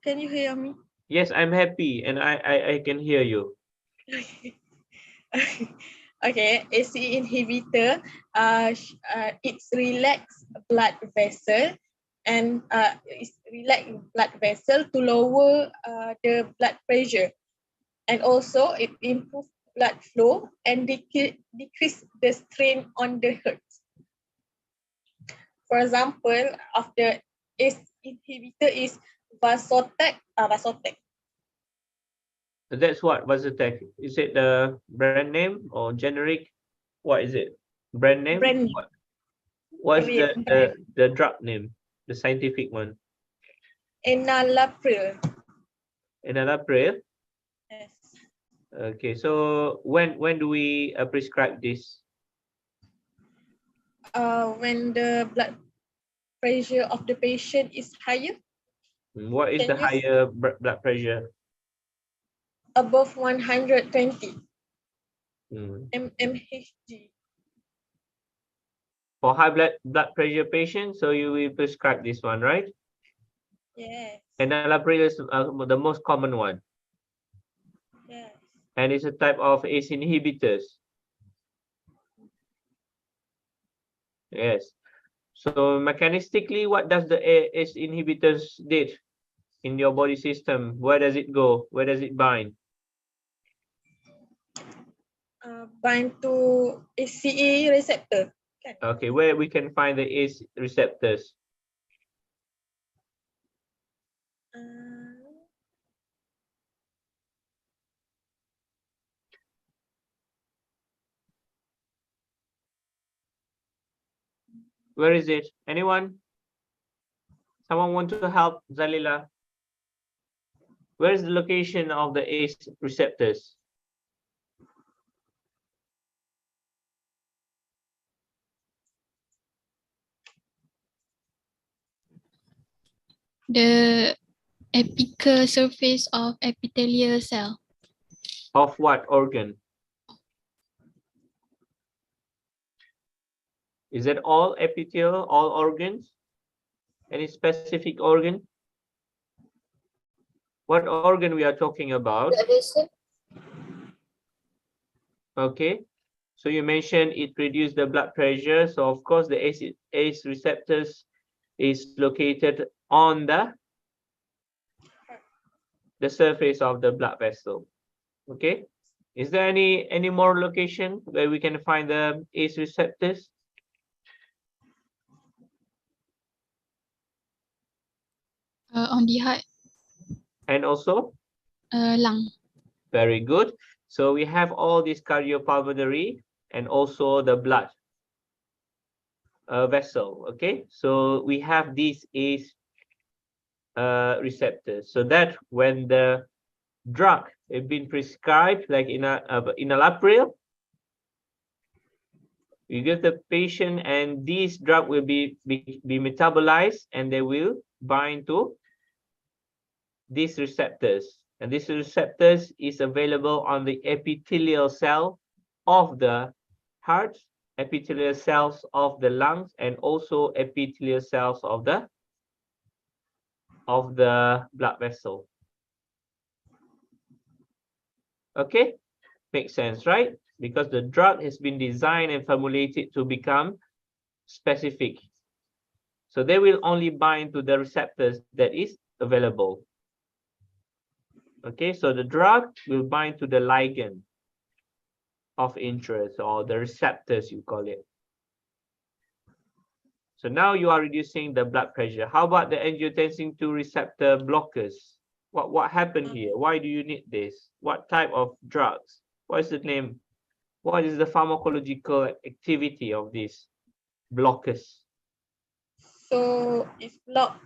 Can you hear me? Yes, I'm happy and I can hear you. Okay, ACE inhibitor, it's relax blood vessel and it's relax blood vessel to lower the blood pressure, and also it improves blood flow and decrease the strain on the heart. For example, of the ACE inhibitor is Vasotec. So that's what Vasotec. Is it the brand name or generic? What is it? Brand name? Brand name. What's Brand. the drug name? The scientific one. Enalapril. Enalapril. Yes. Okay, so when do we prescribe this? When the blood pressure of the patient is higher. What is Can the you higher blood pressure? above 120 Hmm. mmHg. For high blood pressure patients, so you will prescribe this one, right? Yes. Enalapril is the most common one. Yes. And it's a type of ACE inhibitors. Yes. So mechanistically, what does the ACE inhibitors did in your body system? Where does it go? Where does it bind? Bind to ACE receptor. Okay, where we can find the ACE receptors? Where is it? Anyone? Someone want to help Zalila? Where is the location of the ACE receptors? The apical surface of epithelial cell. Of what organ? Is it all epithelial, all organs? Any specific organ? What organ we are talking about? Blood vessel. Okay, so you mentioned it reduced the blood pressure. So of course the ACE receptors is located on the surface of the blood vessel. Okay, is there any more location where we can find the ACE receptors? On the heart, And also? lung. Very good. So we have all these cardiopulmonary and also the blood vessel. Okay, so we have these ACE receptors, so that when the drug has been prescribed, like in enalapril, you give the patient and this drug will be metabolized and they will bind to these receptors, and these receptors is available on the epithelial cell of the heart, epithelial cells of the lungs, and also epithelial cells of the blood vessel. Okay, makes sense, right? Because the drug has been designed and formulated to become specific. So they will only bind to the receptors that is available. Okay, so the drug will bind to the ligand of interest, or the receptors you call it. So now you are reducing the blood pressure. How about the angiotensin 2 receptor blockers? What happened here? Why do you need this? What type of drugs? What is the name? What is the pharmacological activity of these blockers? So it's block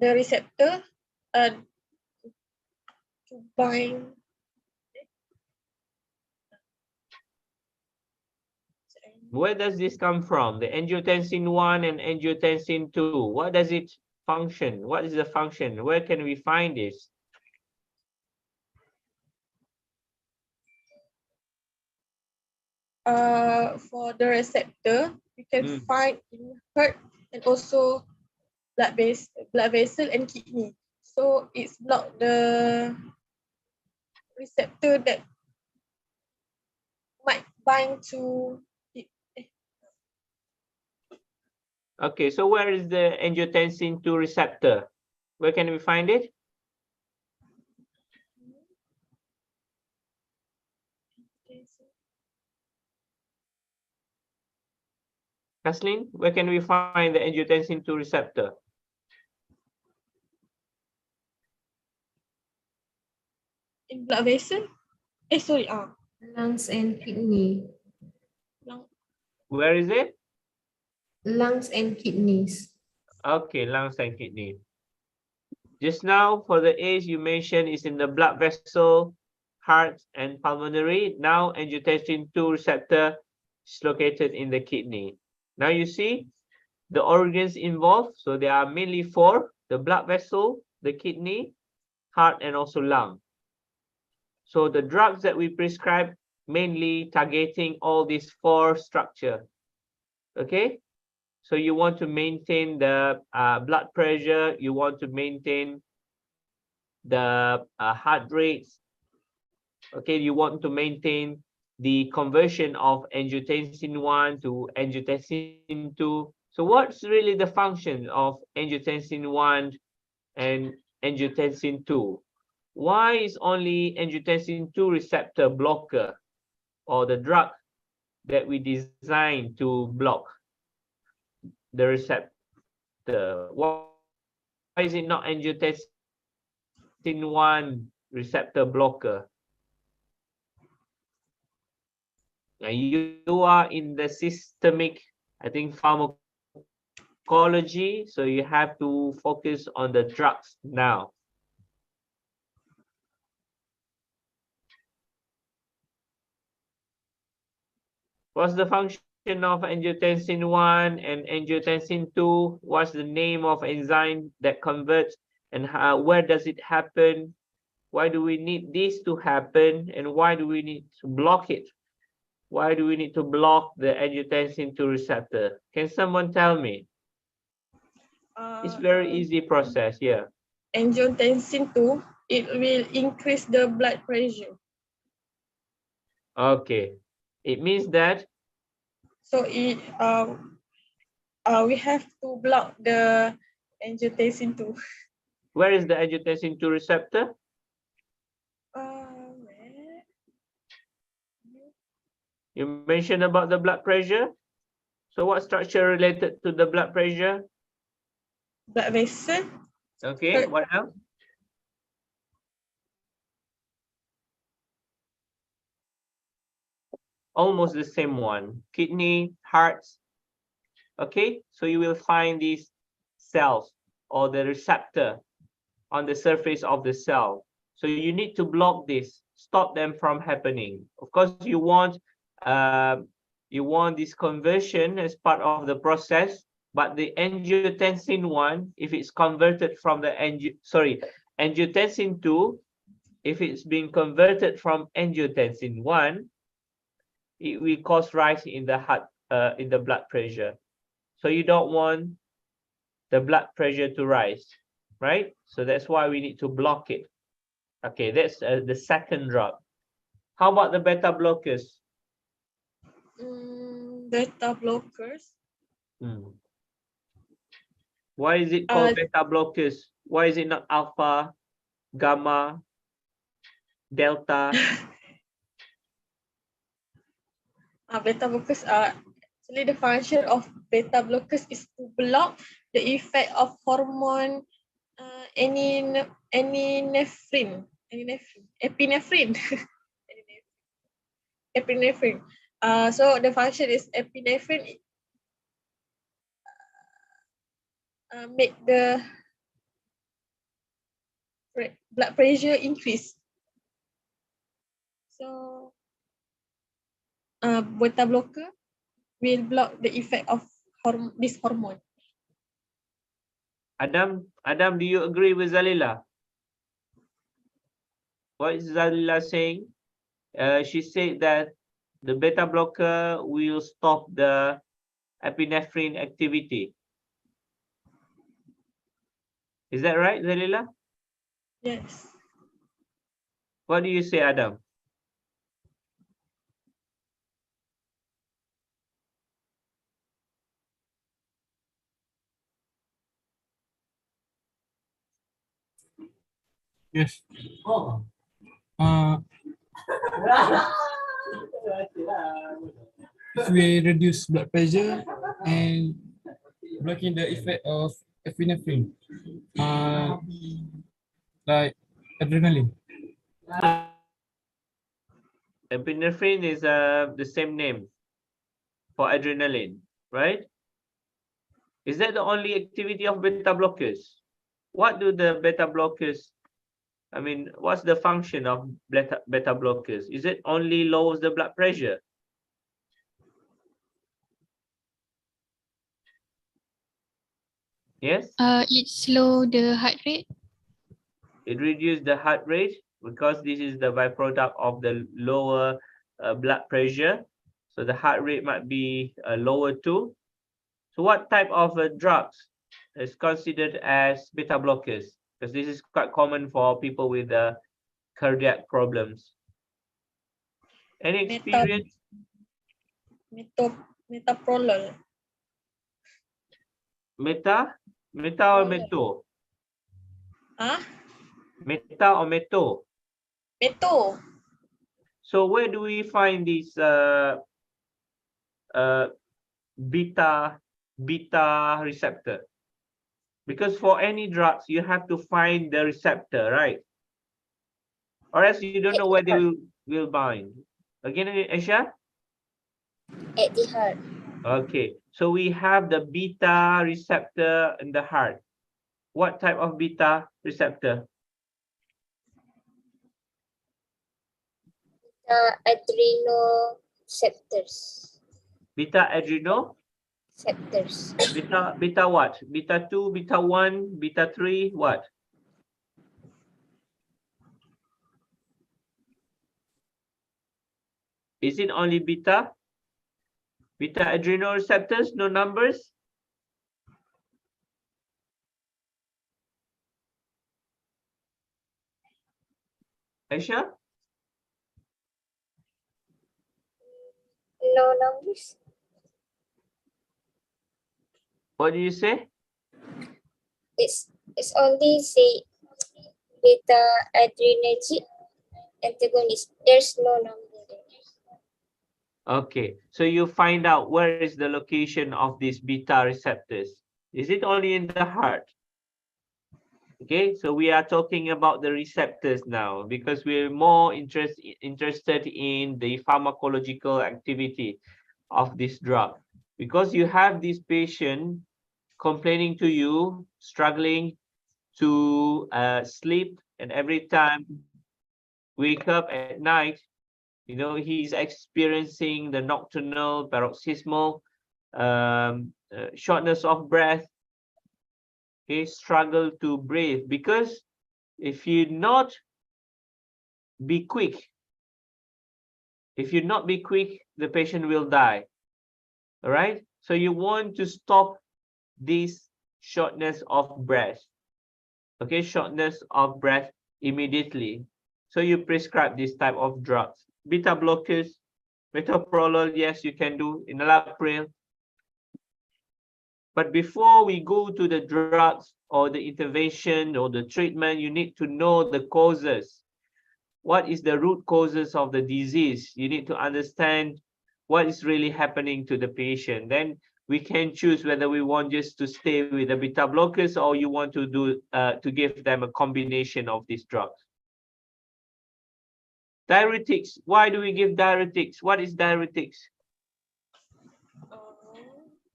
the receptor to bind. Where does this come from? The angiotensin 1 and angiotensin 2. What does it function? What is the function? Where can we find this? For the receptor, you can Mm. find in heart and also blood vessel and kidney. So it's block the receptor that might bind to it. Okay, so where is the angiotensin 2 receptor? Where can we find it? Kathleen, where can we find the angiotensin 2 receptor? In blood vessel? Sorry, Lungs and kidney. lung. Where is it? Lungs and kidneys. Okay, lungs and kidney. Just now, for the A's you mentioned is in the blood vessel, heart, and pulmonary. Now, angiotensin 2 receptor is located in the kidney. Now you see the organs involved. So there are mainly four: the blood vessel, the kidney, heart, and also lung. So the drugs that we prescribe mainly targeting all these four structure. Okay. So you want to maintain the blood pressure, you want to maintain the heart rates. Okay, you want to maintain the conversion of angiotensin 1 to angiotensin 2. So what's really the function of angiotensin 1 and angiotensin 2? Why is only angiotensin 2 receptor blocker or the drug that we designed to block the receptor? Why is it not angiotensin 1 receptor blocker? Now you are in the systemic, I think, pharmacology, so you have to focus on the drugs now. What's the function of angiotensin 1 and angiotensin 2? What's the name of enzyme that converts, and where does it happen? Why do we need this to happen, and why do we need to block it? Why do we need to block the angiotensin 2 receptor? Can someone tell me? It's very easy process here. Angiotensin 2, it will increase the blood pressure. Okay, it means that. So it we have to block the angiotensin 2. Where is the angiotensin 2 receptor? Where? You mentioned about the blood pressure. So what structure related to the blood pressure? Blood vessel. Okay, what else? Almost the same one. Kidney, hearts. Okay, so you will find these cells or the receptor on the surface of the cell. So you need to block this, stop them from happening. Of course, you want this conversion as part of the process, but the angiotensin 1, if it's converted from the angiotensin 2, if it's being converted from angiotensin 1, it will cause rise in the heart, in the blood pressure. So you don't want the blood pressure to rise, right? So that's why we need to block it. Okay, that's the second drug. How about the beta blockers? Beta blockers. Why is it called beta blockers? Why is it not alpha, gamma, delta? Beta blockers are actually the function of beta blockers is to block the effect of hormone epinephrine. Epinephrine. So the function is epinephrine make the blood pressure increase. So beta blocker will block the effect of this hormone. Adam, do you agree with Zalila? What is Zalila saying? She said that the beta blocker will stop the epinephrine activity. Is that right, Zalila? Yes. What do you say, Adam? Yes. If we reduce blood pressure and blocking the effect of epinephrine, like adrenaline. Epinephrine is the same name for adrenaline, right? Is that the only activity of beta blockers? What do the beta blockers, I mean, what's the function of beta blockers? Is it only lowers the blood pressure? Yes? It slow the heart rate. It reduces the heart rate because this is the byproduct of the lower blood pressure. So the heart rate might be lower too. So what type of drugs is considered as beta blockers? Because this is quite common for people with cardiac problems. Any experience? Metoprolol. Meta or meto? Ah, Meta or meto? meto. So where do we find this beta receptor? Because for any drugs, you have to find the receptor, right? Or else you don't know where they will bind. Again, Aisha? At the heart. Okay, so we have the beta receptor in the heart. What type of beta receptor? Adrenoceptors. Beta adrenal? Septors. Beta what? Beta 2, beta 1, beta 3, what? Is it only beta? Beta adrenal receptors, no numbers? Aisha? No numbers. What do you say? It's only say beta adrenergic antagonist. There's no number there. Okay, so you find out where is the location of these beta receptors. Is it only in the heart? Okay, so we are talking about the receptors now because we're more interested in the pharmacological activity of this drug. Because you have this patient complaining to you, struggling to sleep, and every time wake up at night, you know, he's experiencing the nocturnal paroxysmal shortness of breath, okay, struggle to breathe. Because if you not be quick, the patient will die. All right, so you want to stop this shortness of breath, okay, shortness of breath immediately. So you prescribe this type of drugs. Beta blockers, metoprolol, yes, you can do enalapril. But before we go to the drugs or the intervention or the treatment, you need to know the causes. What is the root causes of the disease? You need to understand what is really happening to the patient. Then we can choose whether we want just to stay with the beta blockers or you want to do to give them a combination of these drugs. Diuretics. Why do we give diuretics? What is diuretics?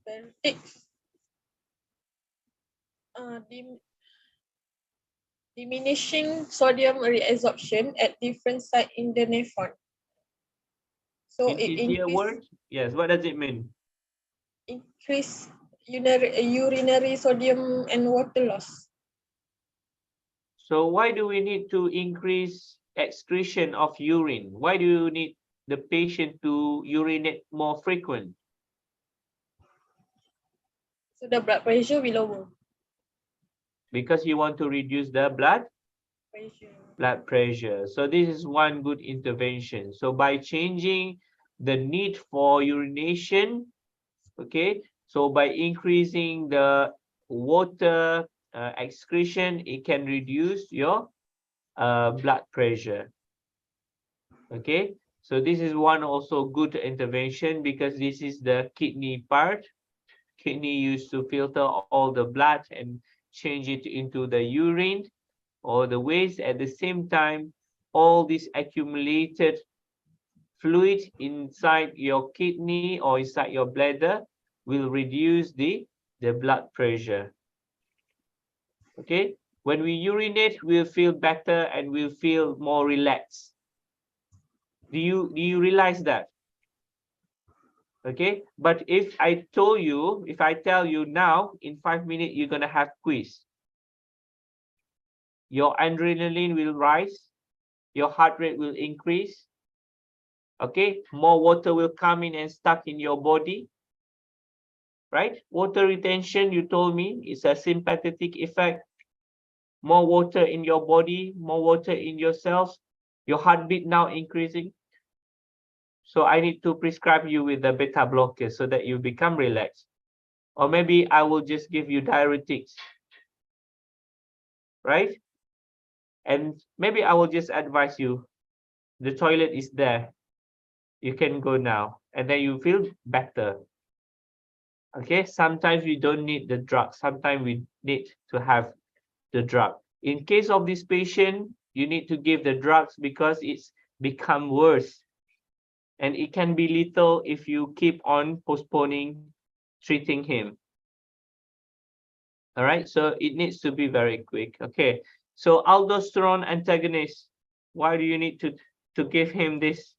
Diuretics. diminishing sodium reabsorption at different sites in the nephron. So In it easier words, yes. What does it mean? increase urinary sodium and water loss. So why do we need to increase excretion of urine? Why do you need the patient to urinate more frequent? So the blood pressure will lower. Because you want to reduce the blood pressure. So this is one good intervention. So by changing the need for urination, okay, so by increasing the water excretion, it can reduce your blood pressure. Okay, so this is one also good intervention because this is the kidney part. Kidney used to filter all the blood and change it into the urine or the waste. At the same time, all this accumulated fluid inside your kidney or inside your bladder will reduce the blood pressure. Okay, when we urinate, we'll feel better and we'll feel more relaxed. Do you realize that? Okay, but if I tell you now in 5 minutes you're gonna have quiz, your adrenaline will rise, your heart rate will increase. Okay, more water will come in and stuck in your body, right? Water retention, you told me, is a sympathetic effect. More water in your body, more water in your cells, your heartbeat now increasing. So I need to prescribe you with the beta blocker so that you become relaxed. Or maybe I will just give you diuretics, right? And maybe I will just advise you, the toilet is there. You can go now, and then you feel better. Okay, sometimes we don't need the drug. Sometimes we need to have the drug. In case of this patient, you need to give the drugs because it's become worse. And it can be lethal if you keep on postponing treating him. All right, so it needs to be very quick. Okay, so aldosterone antagonist, why do you need to give him this?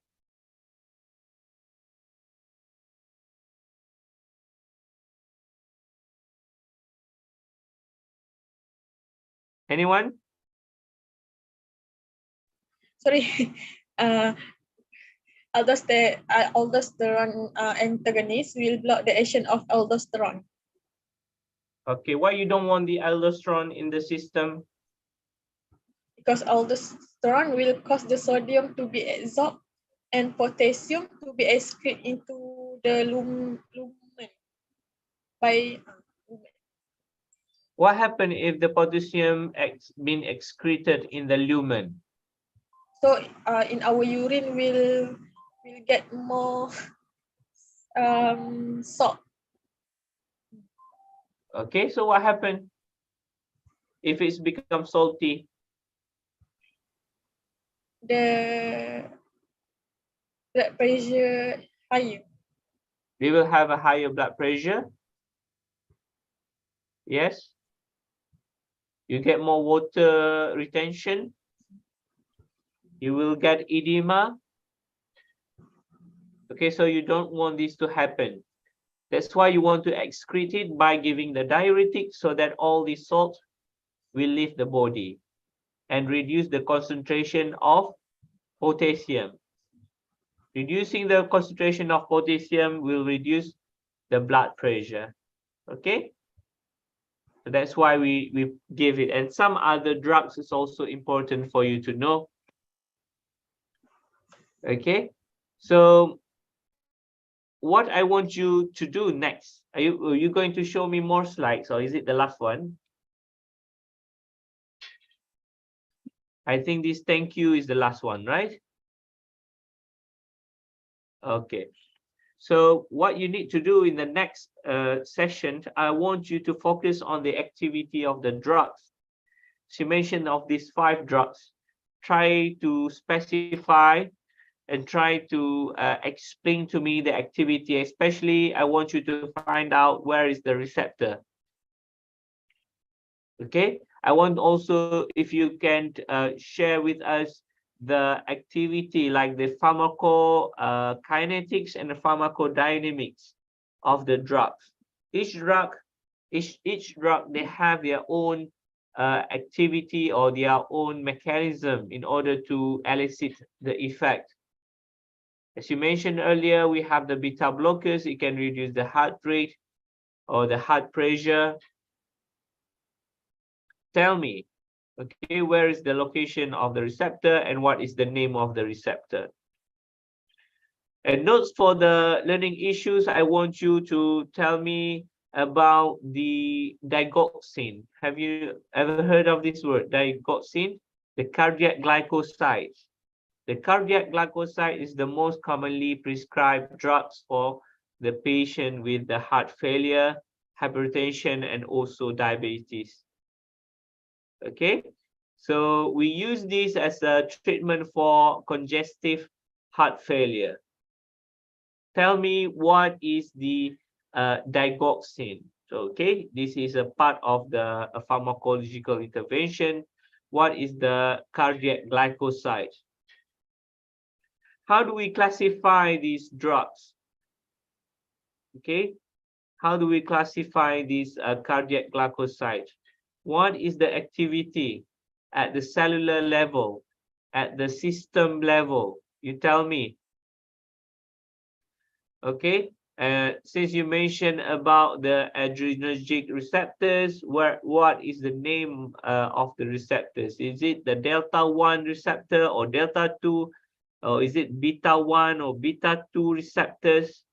Anyone? Sorry, uh, aldosterone antagonist will block the action of aldosterone. Okay, why you don't want the aldosterone in the system? Because aldosterone will cause the sodium to be absorbed and potassium to be excreted into the lumen by lumen. What happens if the potassium been excreted in the lumen? So in our urine will get more salt. Okay, so what happens if it's become salty? The blood pressure higher. We will have a higher blood pressure. Yes. You get more water retention. You will get edema. Okay, so you don't want this to happen. That's why you want to excrete it by giving the diuretic so that all the salt will leave the body and reduce the concentration of potassium. Reducing the concentration of potassium will reduce the blood pressure. Okay, so that's why we give it. And some other drugs is also important for you to know. Okay, so what I want you to do next, are you going to show me more slides or is it the last one? I think this thank you is the last one, right? Okay, so what you need to do in the next session, I want you to focus on the activity of the drugs. She mentioned of these 5 drugs. Try to specify and try to explain to me the activity. Especially, I want you to find out where is the receptor. Okay, I want also if you can share with us the activity like the pharmacokinetics and the pharmacodynamics of the drugs. Each drug they have their own activity or their own mechanism in order to elicit the effect. As you mentioned earlier, we have the beta blockers. It can reduce the heart rate or the heart pressure. Tell me, okay, where is the location of the receptor and what is the name of the receptor? And notes for the learning issues, I want you to tell me about the digoxin. Have you ever heard of this word, digoxin? The cardiac glycoside. The cardiac glycoside is the most commonly prescribed drugs for the patient with the heart failure, hypertension, and also diabetes. Okay, so we use this as a treatment for congestive heart failure. Tell me what is the digoxin. So, okay, this is a part of the pharmacological intervention. What is the cardiac glycoside? How do we classify these drugs? Okay, how do we classify these cardiac glycoside? What is the activity at the cellular level, at the system level? You tell me. Okay, since you mentioned about the adrenergic receptors, what is the name of the receptors? Is it the delta 1 receptor or delta 2? Or is it beta 1 or beta 2 receptors?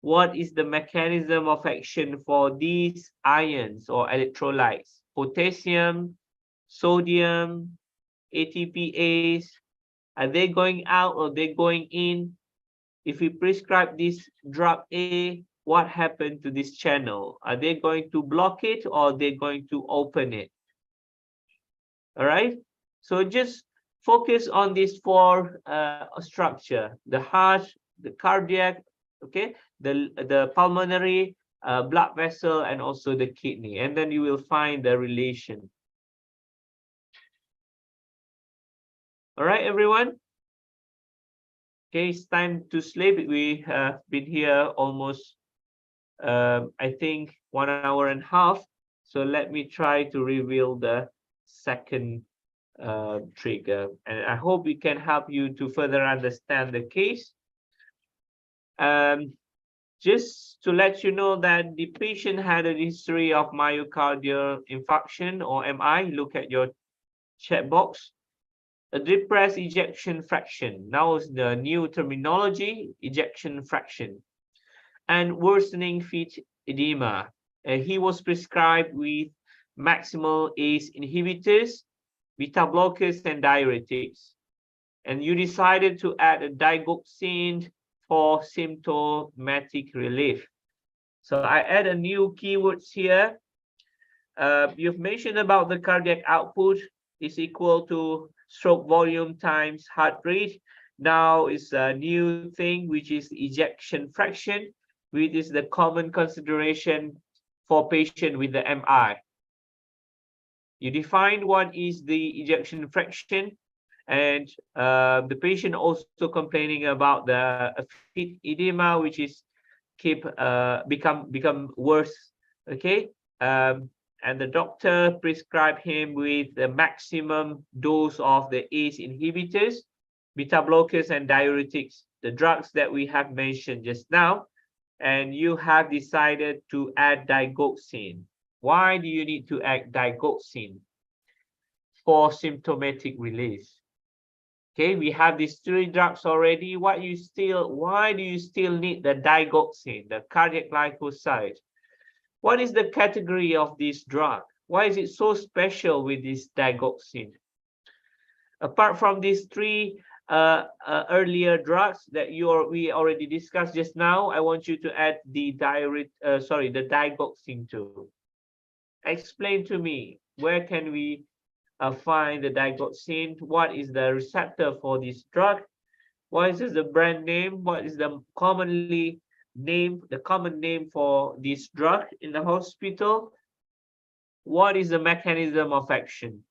What is the mechanism of action for these ions or electrolytes? Potassium, sodium, ATPase, are they going out or they going in? If we prescribe this drug A, what happened to this channel? Are they going to block it or are they going to open it? All right, so just focus on these four structure: the heart, the cardiac, okay, the pulmonary, blood vessel, and also the kidney, and then you will find the relation. All right, everyone. Okay, it's time to sleep. We have been here almost, I think, 1 hour and a half. So let me try to reveal the second trigger, and I hope we can help you to further understand the case. Just to let you know that the patient had a history of myocardial infarction or MI. Look at your chat box. A depressed ejection fraction. Now is the new terminology, ejection fraction. And worsening feet edema. He was prescribed with maximal ACE inhibitors, beta blockers, and diuretics. And you decided to add a digoxin for symptomatic relief. So I add a new keywords here. You've mentioned about the cardiac output is equal to stroke volume times heart rate. Now is a new thing, which is ejection fraction, which is the common consideration for patient with the MI. You define what is the ejection fraction, and the patient also complaining about the feet edema, which is become worse. Okay, and the doctor prescribed him with the maximum dose of the ACE inhibitors, beta blockers, and diuretics, the drugs that we have mentioned just now, and you have decided to add digoxin. Why do you need to add digoxin? For symptomatic relief. Okay, we have these three drugs already. Why do you still need the digoxin, the cardiac glycoside? What is the category of this drug? Why is it so special with this digoxin? Apart from these three earlier drugs that we already discussed just now, I want you to add the digoxin too. Explain to me, where can we find the digoxin? What is the receptor for this drug? What is the brand name? What is the common name for this drug in the hospital? what is the mechanism of action?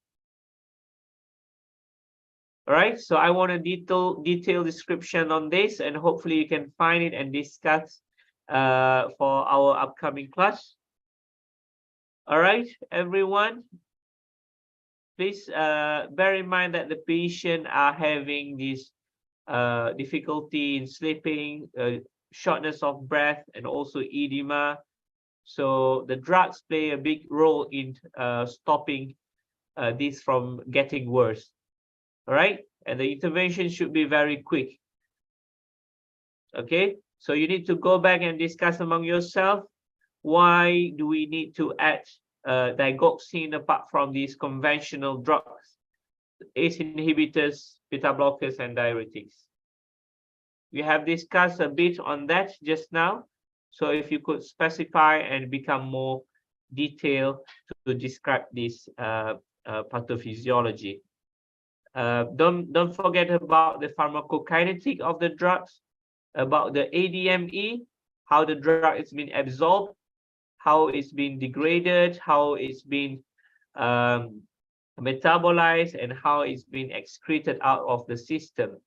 All right, so I want a detailed description on this, and hopefully you can find it and discuss for our upcoming class. All right, everyone, please bear in mind that the patient are having this difficulty in sleeping, shortness of breath, and also edema. So the drugs play a big role in stopping this from getting worse. All right, and the intervention should be very quick. Okay, so you need to go back and discuss among yourself, why do we need to add digoxin apart from these conventional drugs, ACE inhibitors, beta blockers, and diuretics? We have discussed a bit on that just now. So if you could specify and become more detailed to describe this pathophysiology. Don't forget about the pharmacokinetic of the drugs, about the ADME, how the drug is being absorbed, how it's been degraded, how it's been metabolized, and how it's been excreted out of the system.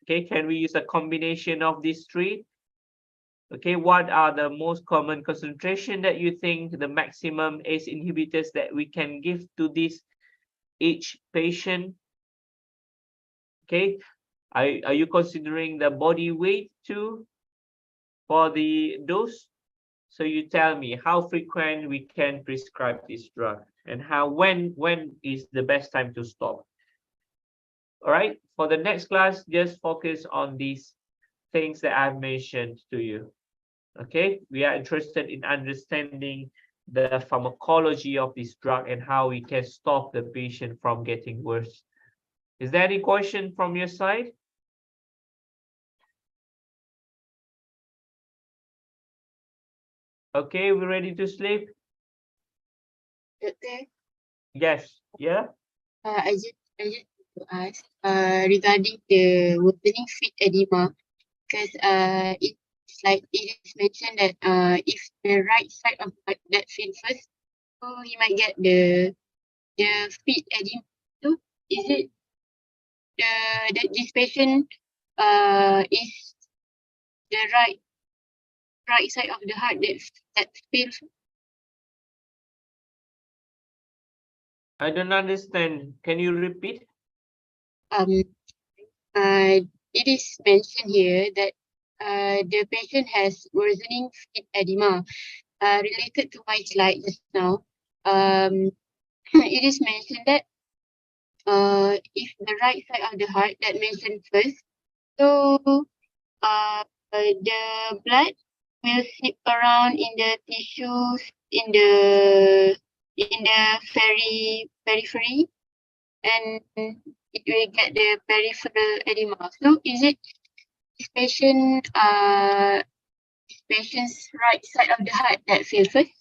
Okay, can we use a combination of these three? Okay, what are the most common concentration that you think the maximum ACE inhibitors that we can give to this each patient? Okay, are you considering the body weight too for the dose? So you tell me how frequent we can prescribe this drug, and when is the best time to stop. All right, for the next class, just focus on these things that I've mentioned to you. Okay, we are interested in understanding the pharmacology of this drug and how we can stop the patient from getting worse. Is there any question from your side? Okay, we ready to sleep? Doctor, Yes. Yeah. I just want to ask regarding the worsening feet edema, because it's like it is mentioned that if the right side of that feet first, so he might get the feet edema. So is it that this patient is the right side of the heart that feels? I don't understand. Can you repeat? It is mentioned here that the patient has worsening feet edema. Related to my slide just now, it is mentioned that if the right side of the heart that mentioned first, so the blood will seep around in the tissues in the periphery, and it will get the peripheral edema. So is it this patient's right side of the heart that feels first?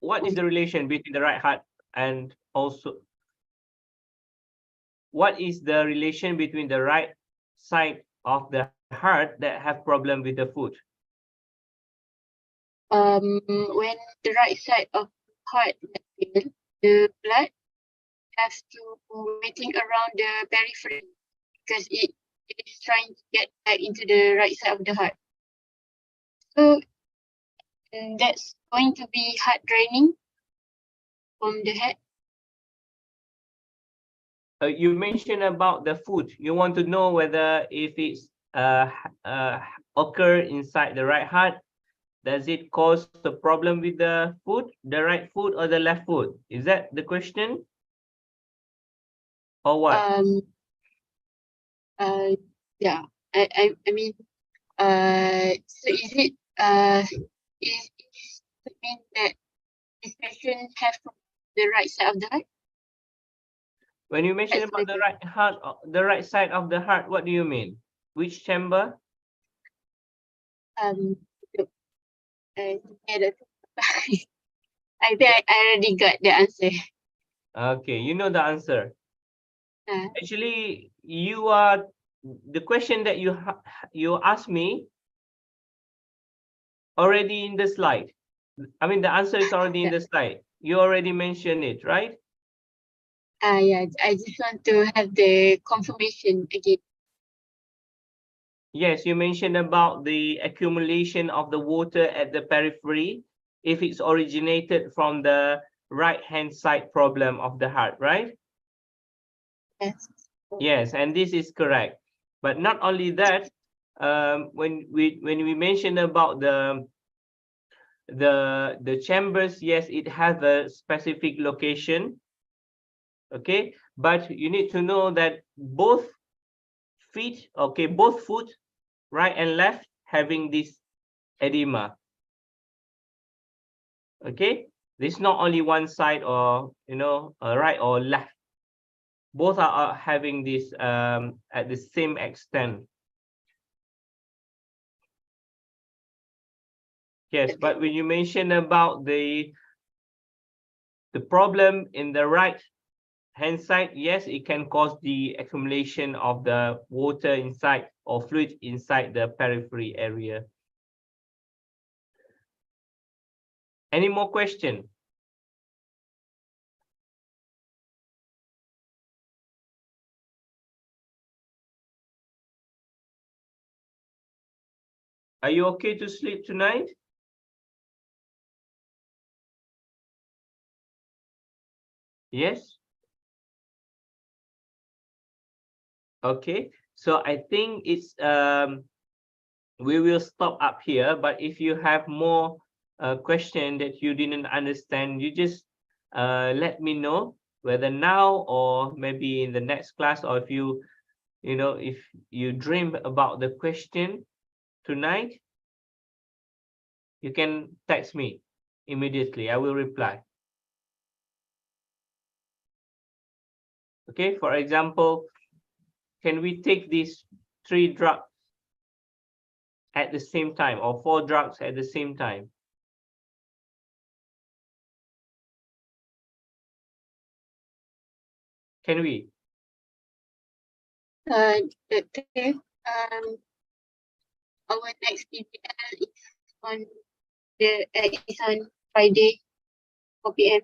What is the relation between the right heart and also what is the relation between the right side of the heart that have problem with the foot? When the right side of heart that fail, the blood has to waiting around the periphery because it is trying to get back into the right side of the heart. So that's going to be heart draining from the head. You mentioned about the foot. You want to know whether if it's occur inside the right heart, does it cause the problem with the foot, the right foot or the left foot? Is that the question? Or what? Yeah. I mean, so is it mean that this patient have the right side of the heart? When you mention about the right heart, the right side of the heart, what do you mean? Which chamber? I think I already got the answer. Okay, you know the answer. Actually, you are the question that you asked me already in the slide. I mean, the answer is already in the slide. You already mentioned it, right? Yeah, I just want to have the confirmation again. Yes, you mentioned about the accumulation of the water at the periphery if it's originated from the right-hand side problem of the heart, right? Yes. Yes, and this is correct. But not only that, when we mention about the chambers, yes, it has a specific location. Okay, but you need to know that both feet, okay, both foot, right and left, having this edema. Okay, this not only one side or right or left. Both are having this at the same extent. Yes, but when you mention about the problem in the right hand side, yes, it can cause the accumulation of the water inside or fluid inside the periphery area. Any more question? Are you okay to sleep tonight? Yes. Okay, so I think it's we will stop up here, but if you have more question that you didn't understand, you just let me know, whether now or maybe in the next class, or if if you dream about the question tonight, you can text me immediately. I will reply. Okay, for example, can we take these 3 drugs at the same time, or 4 drugs at the same time? Can we? Doctor, our next PBL is on is on Friday, 4 p.m.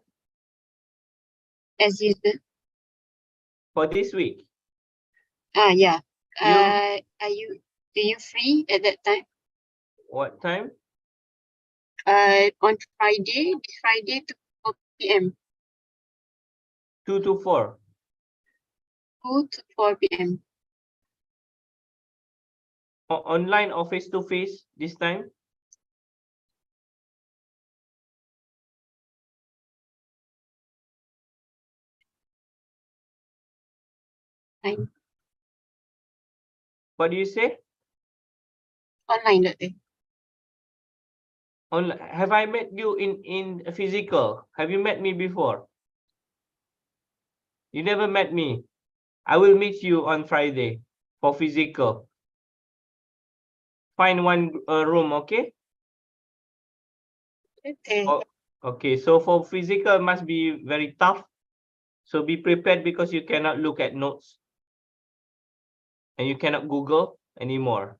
as usual. For this week? Yeah. You- Do you free at that time? What time? On Friday, this Friday to 4 p.m. 2 to 4. 2 to 4 p.m. Online or face to face this time? Fine. What do you say? Online, doctor. Have I met you in physical? Have you met me before? You never met me. I will meet you on Friday for physical. Find one room, okay? Okay. Okay, so for physical must be very tough. So be prepared, because you cannot look at notes and you cannot Google anymore.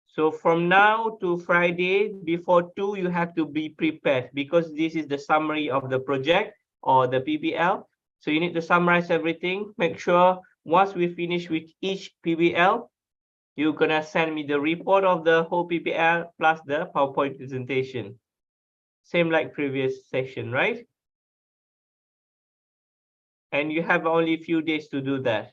So from now to Friday before 2, you have to be prepared, because this is the summary of the project or the PBL. So you need to summarize everything. Make sure once we finish with each PBL, you're gonna send me the report of the whole PBL plus the PowerPoint presentation. Same like previous session, right? And you have only a few days to do that.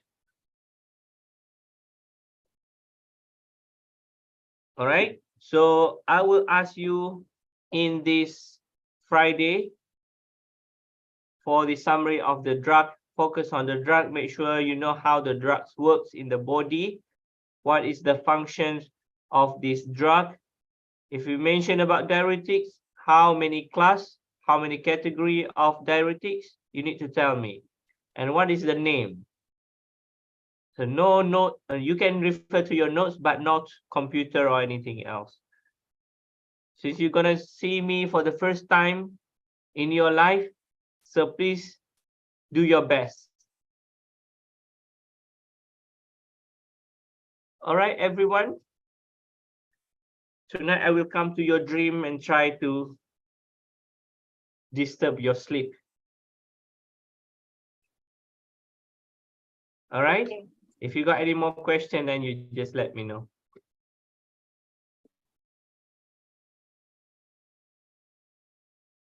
All right, so I will ask you in this Friday for the summary of the drug. Focus on the drug. Make sure you know how the drugs works in the body. What is the functions of this drug? If you mention about diuretics, how many class, how many category of diuretics, you need to tell me. And what is the name? So no note, you can refer to your notes, but not computer or anything else. Since you're gonna see me for the first time in your life, so please do your best. All right, everyone. Tonight I will come to your dream and try to disturb your sleep. All right. Okay. If you got any more questions, then you just let me know.